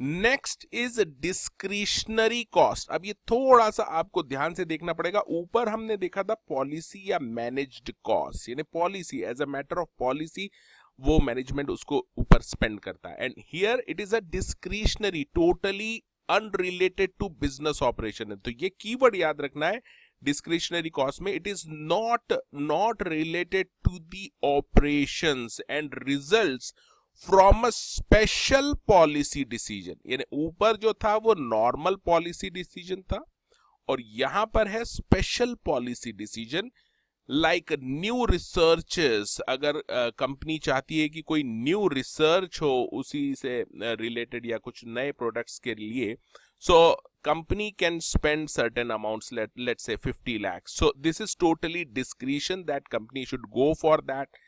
Next is discretionary cost. अब ये थोड़ा सा आपको ध्यान से देखना पड़ेगा। ऊपर हमने देखा था पॉलिसी या मैनेज्ड कॉस्ट, यानी policy as a matter of policy वो मैनेजमेंट उसको ऊपर स्पेंड करता है, and here it is a discretionary, totally unrelated to business operation है। तो ये कीवर्ड याद रखना है डिस्क्रिशनरी कॉस्ट में, it is not related to the operations and results from a special policy decision. यानी ऊपर जो था वो नॉर्मल पॉलिसी डिसीजन था और यहां पर है special policy decision. Like new researches, अगर कंपनी चाहती है कि कोई न्यू रिसर्च हो उसी से रिलेटेड या कुछ नए प्रोडक्ट्स के लिए, सो company can spend certain amounts, let's say 50 lakhs. So this is totally discretion that company should go for that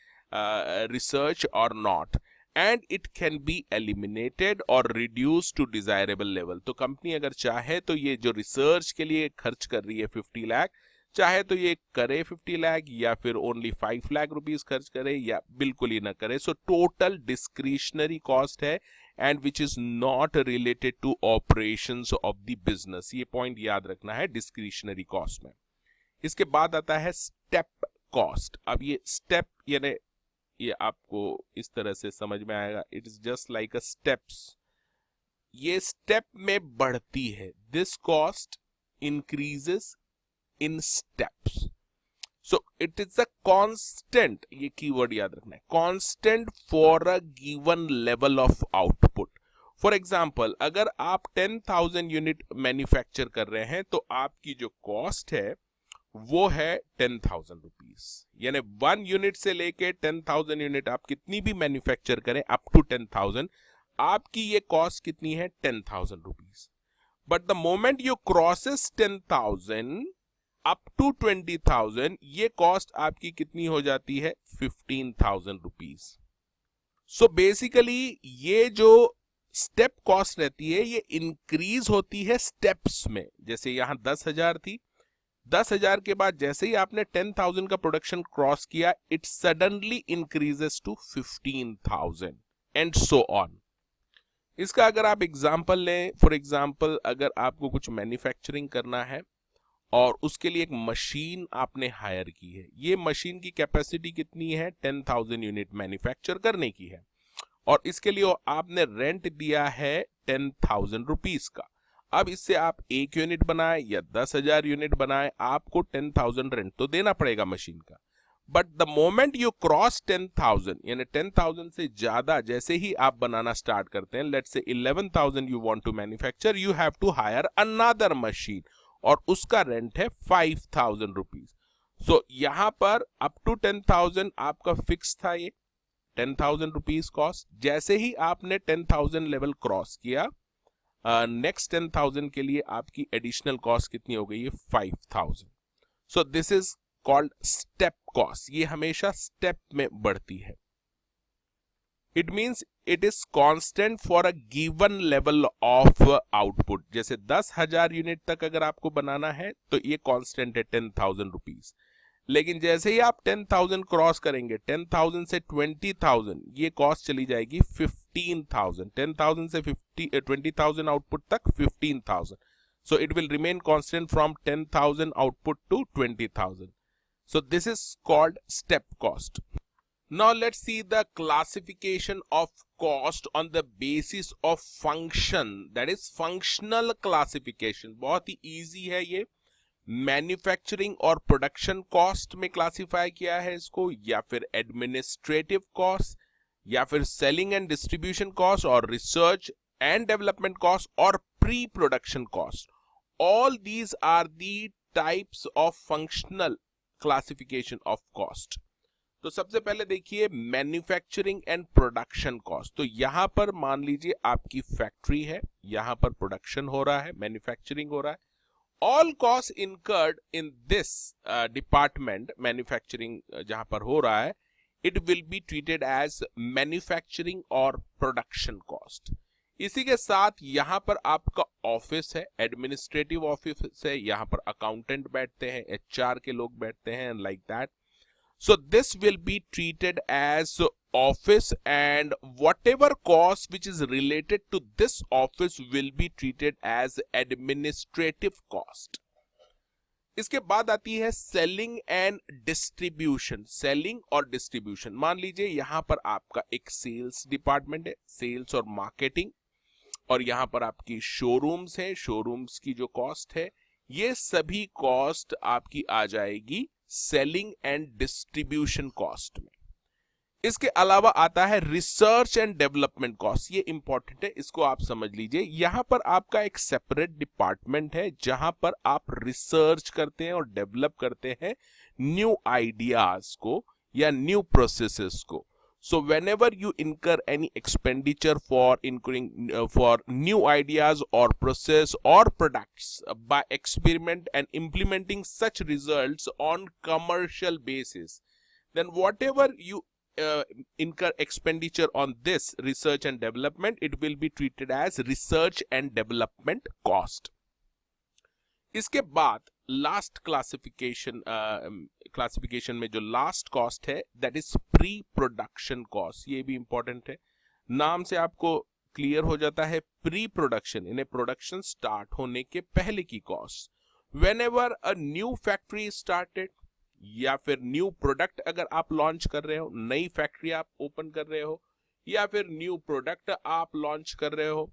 research or not, and it can be eliminated or reduced to desirable level. तो कंपनी अगर चाहे तो ये जो रिसर्च के लिए खर्च कर रही है 50 लाख, चाहे तो ये करे 50 लाख या फिर ओनली 5 लाख रुपीस खर्च करे या बिल्कुल ही ना करे. सो टोटल डिस्क्रिशनरी कॉस्ट है and which is not related to operations of the business. ये पॉइंट याद रखना है डिस्क्रिशनरी कॉस्ट में. इसके बाद आता है स्टेप कॉस्ट. अब ये स्टेप यानी ये आपको इस तरह से समझ में आएगा, it is just like a steps. ये स्टेप में बढ़ती है. This cost increases in steps. So it is a constant, ये कीवर्ड याद रखना है, constant for a given level of output. For example, अगर आप 10,000 यूनिट मैन्युफैक्चर कर रहे हैं तो आपकी जो कॉस्ट है वो है 10,000 रुपीज. यानी 1 यूनिट से लेके 10,000 यूनिट आप कितनी भी मैन्युफैक्चर करें अप टू 10,000, आपकी ये कॉस्ट कितनी है 10,000 rupees. But the moment you crosses 10,000 up to 20,000, ये कॉस्ट आपकी कितनी हो जाती है 15,000 रुपीज. सो बेसिकली ये जो स्टेप कॉस्ट रहती है ये इंक्रीज होती है स्टेप्स में. जैसे यहां 10,000 थी, 10,000 के बाद जैसे ही आपने 10,000 का प्रोडक्शन क्रॉस किया, it suddenly increases to 15,000 and so on. इसका अगर आप एग्जांपल लें, फॉर एग्जांपल अगर आपको कुछ मैन्युफैक्चरिंग करना है और उसके लिए एक मशीन आपने हायर की है, ये मशीन की कैपेसिटी कितनी है 10,000 यूनिट मैन्युफैक्चर करने की है, और इसके लिए आपने रेंट दिया है 10,000 रुपीज का. अब इससे आप 1 यूनिट बनाए या 10,000 यूनिट बनाए, आपको 10,000 रेंट तो देना पड़ेगा मशीन का. But the moment you cross 10,000 यानी 10,000 से ज्यादा जैसे ही आप बनाना स्टार्ट करते हैं, let's say 11,000 you want to manufacture, you have to hire another machine और उसका रेंट है 5,000 रुपीज. सो यहां पर अप टू 10,000 आपका फिक्स था ये 10,000 रुपीज कॉस्ट. जैसे ही आपने 10,000 लेवल क्रॉस किया, नेक्स्ट 10,000 के लिए आपकी एडिशनल कॉस्ट कितनी हो गई है 5,000. सो this is called step cost. ये हमेशा स्टेप में बढ़ती है. It means it is constant for a given level of output. जैसे 10,000 यूनिट तक अगर आपको बनाना है तो ये कांस्टेंट है 10,000 रुपीज. लेकिन जैसे ही आप 10,000 क्रॉस करेंगे, 10,000 से 20,000, ये कॉस्ट चली जाएगी 15,000. 10,000 से 20,000 आउटपुट तक 15,000. So it will remain constant from 10,000 output to 20,000. So this is called step cost. Now let's see the classification of cost on the basis of function, that is functional classification. बहुत ही easy है ये. मैन्युफैक्चरिंग और प्रोडक्शन कॉस्ट में क्लासिफाई किया है इसको, या फिर एडमिनिस्ट्रेटिव कॉस्ट, या फिर सेलिंग एंड डिस्ट्रीब्यूशन कॉस्ट, और रिसर्च एंड डेवलपमेंट कॉस्ट, और pre production cost. All these are the types of functional classification of cost. तो सबसे पहले देखिए मैन्युफैक्चरिंग एंड प्रोडक्शन कॉस्ट. तो यहां पर मान लीजिए आपकी फैक्ट्री है, यहां पर प्रोडक्शन हो रहा है, मैन्युफैक्चरिंग हो रहा है. All cost incurred in this department, manufacturing जहां पर हो रहा है, it will be treated as manufacturing और प्रोडक्शन कॉस्ट. इसी के साथ यहां पर आपका ऑफिस है, एडमिनिस्ट्रेटिव ऑफिस है, यहां पर अकाउंटेंट बैठते हैं, एचआर के लोग बैठते हैं, like that. So this will be treated as office, and whatever cost which is related to this office will be treated as administrative cost. इसके बाद आती है सेलिंग एंड डिस्ट्रीब्यूशन. सेलिंग और डिस्ट्रीब्यूशन, मान लीजिए यहां पर आपका एक सेल्स डिपार्टमेंट है, सेल्स और मार्केटिंग, और यहां पर आपकी शोरूम्स हैं, शोरूम्स की जो कॉस्ट है, ये सभी कॉस्ट आपकी आ जाएगी सेलिंग एंड डिस्ट्रीब्यूशन कॉस्ट में. इसके अलावा आता है रिसर्च एंड डेवलपमेंट कॉस्ट. ये इंपॉर्टेंट है, इसको आप समझ लीजिए. यहां पर आपका एक सेपरेट डिपार्टमेंट है जहां पर आप रिसर्च करते हैं और डेवलप करते हैं न्यू आइडियाज को या न्यू प्रोसेसेस को. So whenever you incur any expenditure for incurring for new ideas or process or products by experiment and implementing such results on commercial basis, then whatever you incur expenditure on this research and development, it will be treated as research and development cost. इसके बाद लास्ट क्लासिफिकेशन में जो लास्ट कॉस्ट है that is pre production cost. ये भी इंपॉर्टेंट है, नाम से आपको क्लियर हो जाता है प्री प्रोडक्शन, यानी प्रोडक्शन स्टार्ट होने के पहले की cost. When ever a new factory started या फिर न्यू प्रोडक्ट अगर आप लॉन्च कर रहे हो, नई फैक्ट्री आप ओपन कर रहे हो या फिर न्यू प्रोडक्ट आप लॉन्च कर रहे हो,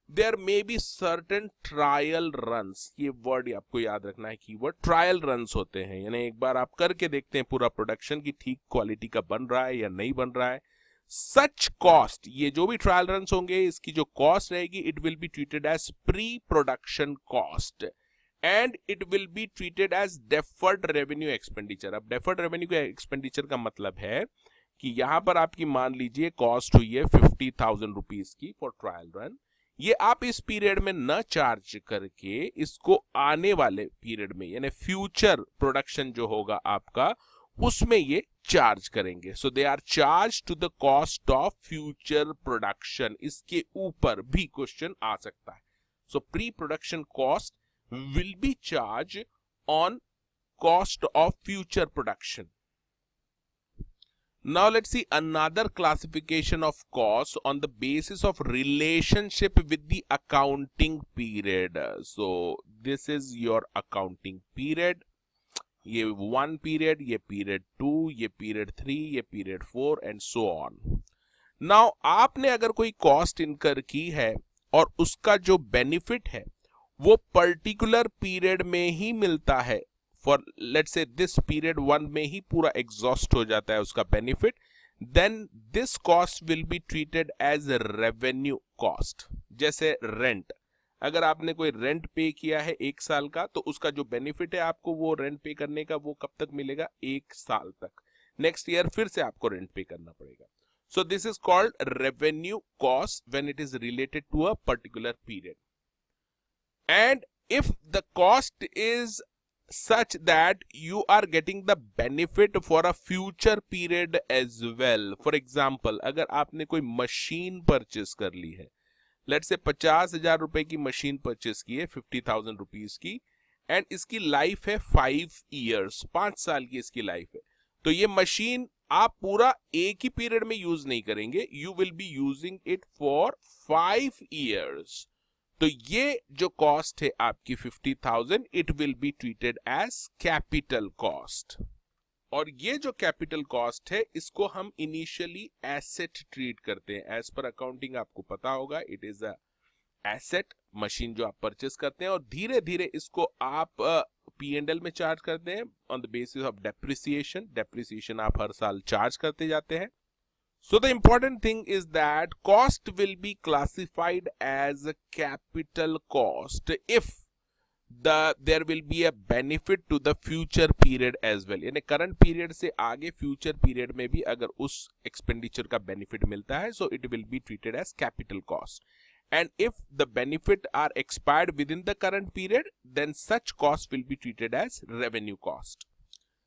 there may be certain trial runs. ये वर्ड आपको याद रखना है, कीवर्ड ट्रायल रन्स होते हैं, यानी एक बार आप करके देखते हैं पूरा प्रोडक्शन की ठीक क्वालिटी का बन रहा है या नहीं बन रहा है. सच कॉस्ट, ये जो भी ट्रायल रन्स होंगे इसकी जो कॉस्ट रहेगी, it will be treated as pre production cost and it will be treated as deferred revenue expenditure. अब डेफर्ड रेवेन्यू एक्सपेंडिचर का मतलब है कि यहां पर आपकी मान लीजिए कॉस्ट हुई है 50,000 रुपीज की फॉर ट्रायल रन. ये आप इस पीरियड में न चार्ज करके इसको आने वाले पीरियड में, यानी फ्यूचर प्रोडक्शन जो होगा आपका, उसमें ये चार्ज करेंगे. So they are charge to the cost of future production. इसके ऊपर भी क्वेश्चन आ सकता है. So pre production cost will be charge on cost of future production. Now let's see another classification of costs on the basis of relationship with the accounting period. So this is your accounting period. ये 1 period, ये period 2, ये period 3, ये period 4 and so on. Now आपने अगर कोई cost incur की है और उसका जो benefit है वो particular period में ही मिलता है, for let's say this period 1 में ही पूरा exhaust हो जाता है उसका benefit, then this cost will be treated as a revenue cost. जैसे rent, अगर आपने कोई rent पे किया है 1 साल का, तो उसका जो benefit है आपको वो rent पे करने का, वो कब तक मिलेगा? 1 साल तक. नेक्स्ट ईयर फिर से आपको रेंट पे करना पड़ेगा. So this is called revenue cost when it is related to a particular period. And if the cost is such that you are getting the benefit for a future period as well. For example, अगर आपने कोई मशीन परचेस कर ली है, लेट्स से 50,000 रुपए की मशीन परचेस की है 50,000 रुपीज की, एंड इसकी लाइफ है 5 ईयर्स, 5 साल की इसकी लाइफ है. तो ये मशीन आप पूरा एक ही पीरियड में यूज नहीं करेंगे, you will be using it for 5 years. तो ये जो कॉस्ट है आपकी 50,000, it will be treated as capital cost. और ये जो कैपिटल कॉस्ट है इसको हम इनिशियली एसेट ट्रीट करते हैं. एज पर अकाउंटिंग आपको पता होगा, it is a asset, machine जो आप परचेस करते हैं, और धीरे धीरे इसको आप P&L में चार्ज करते हैं on the basis of depreciation. Depreciation आप हर साल चार्ज करते जाते हैं. So the important thing is that cost will be classified as a capital cost if there will be a benefit to the future period as well. यानी current period से आगे future period में भी अगर उस expenditure का benefit मिलता है, so it will be treated as capital cost. And if the benefit are expired within the current period, then such cost will be treated as revenue cost.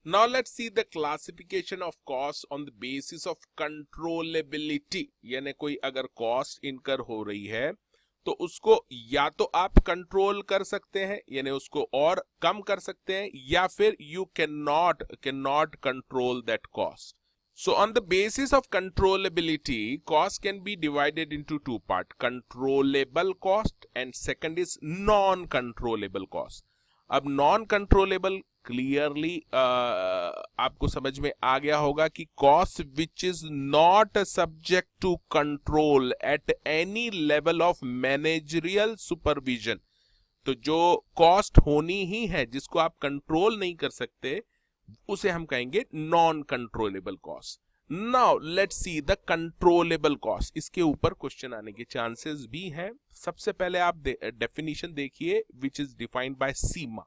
Now let's see the classification of costs on the basis of controllability. यानी कोई अगर cost incur हो रही है तो उसको या तो आप कंट्रोल कर सकते हैं, यानी उसको और कम कर सकते हैं, या फिर you cannot control that cost. So on the basis of controllability, cost can be divided into 2 parts, controllable cost and second is non-controllable cost. अब non-controllable क्लियरली आपको समझ में आ गया होगा कि cost which is not subject to control at any level of managerial supervision. तो जो कॉस्ट होनी ही है जिसको आप कंट्रोल नहीं कर सकते, उसे हम कहेंगे non controllable cost. Now let's see the controllable cost. इसके ऊपर क्वेश्चन आने के चांसेस भी हैं. सबसे पहले आप डेफिनेशन देखिए विच इज डिफाइंड बाय सीमा,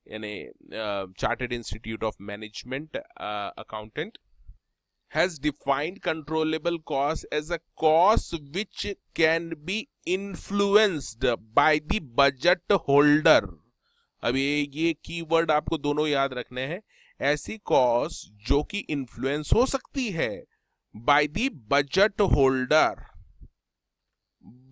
यानी chartered institute of management accountant. has defined controllable cost as a cost which can be influenced by the budget holder. अब ये कीवर्ड आपको दोनों याद रखने हैं. ऐसी कॉस्ट जो कि इन्फ्लुएंस हो सकती है by the budget holder.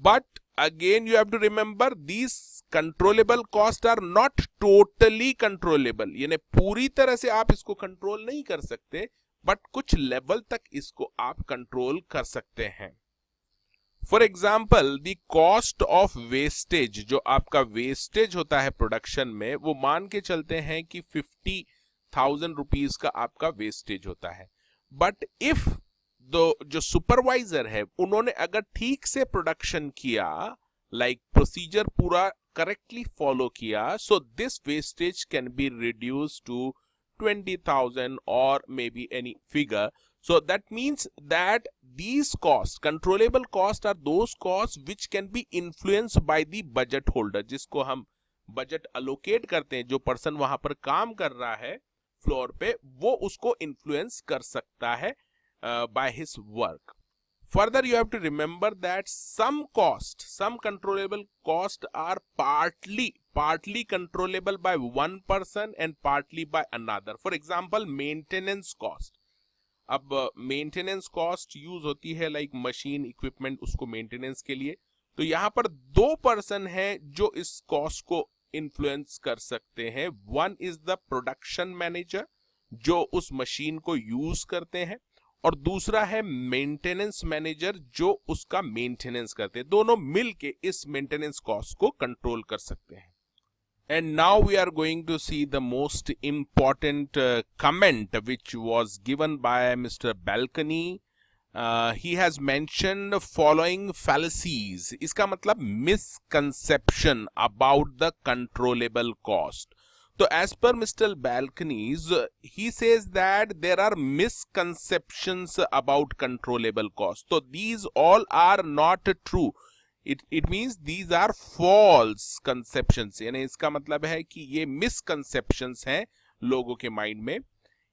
But again you have to remember these controllable cost are not totally controllable. यानी पूरी तरह से आप इसको कंट्रोल नहीं कर सकते, बट कुछ लेवल तक इसको आप कंट्रोल कर सकते हैं. For example the cost of wastage, जो आपका वेस्टेज होता है प्रोडक्शन में, वो मान के चलते हैं कि 50,000 रुपीज का आपका वेस्टेज होता है. बट इफ जो सुपरवाइजर है उन्होंने अगर ठीक से प्रोडक्शन किया, लाइक प्रोसीजर पूरा करेक्टली फॉलो किया, so this wastage can be reduce to 20,000 or maybe any figure. So that means that these costs, controllable costs, are those costs which can be influenced by the budget holder. जिसको हम बजट allocate करते हैं, जो पर्सन वहां पर काम कर रहा है फ्लोर पे, वो उसको इन्फ्लुएंस कर सकता है by his work. Further, you have to remember that some controllable costs are partly controllable by one person and partly by another. For example, maintenance cost. अब मेंटेनेंस कॉस्ट यूज होती है लाइक मशीन इक्विपमेंट, उसको मेंटेनेंस के लिए. तो यहाँ पर दो पर्सन हैं जो इस कॉस्ट को इन्फ्लुएंस कर सकते हैं. One is the production manager, जो उस मशीन को यूज करते हैं, और दूसरा है मेंटेनेंस मैनेजर, जो उसका मेंटेनेंस करते हैं. दोनों मिलके इस मेंटेनेंस कॉस्ट को कंट्रोल कर सकते हैं. And now we are going to see the most important comment which was given by Mr. Balcony. He has mentioned following fallacies. इसका मतलब misconception about the controllable cost. So as per Mr. Balcony's, he says that there are misconceptions about controllable cost. So these all are not true. It means these are false conceptions. यानी इसका मतलब है कि ये misconceptions हैं लोगों के माइंड में.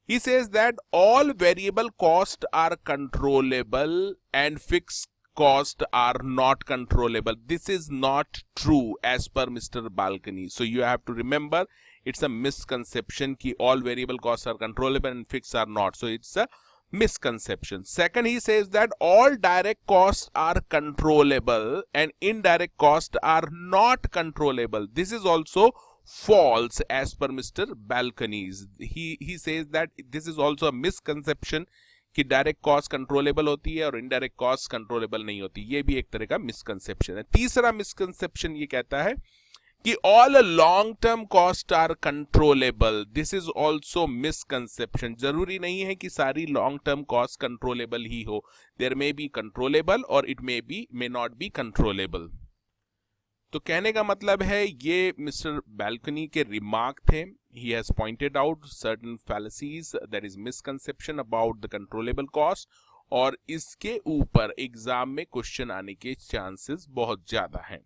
He says that all variable costs are controllable and fixed costs are not controllable. This is not true as per Mr. Balcony. So you have to remember it's a misconception कि all variable costs are controllable and fixed are not. So it's a misconception. Second, he says that all direct costs are controllable and indirect costs are not controllable. This is also false as per Mr. Balcony's. He says that this is also a misconception कि डायरेक्ट कॉस्ट कंट्रोलेबल होती है और इनडायरेक्ट कॉस्ट कंट्रोलेबल नहीं होती. ये भी एक तरह का मिसकंसेप्शन है. तीसरा मिसकंसेप्शन ये कहता है कि all long term cost are controllable. This is also misconception. जरूरी नहीं है कि सारी लॉन्ग टर्म कॉस्ट कंट्रोलेबल ही हो. देयर मे बी कंट्रोलेबल और it may not be controllable. तो कहने का मतलब है ये मिस्टर बैल्कनी के रिमार्क थे. He has pointed out certain fallacies, that is misconception about the controllable cost, और इसके ऊपर एग्जाम में क्वेश्चन आने के चांसेस बहुत ज्यादा हैं.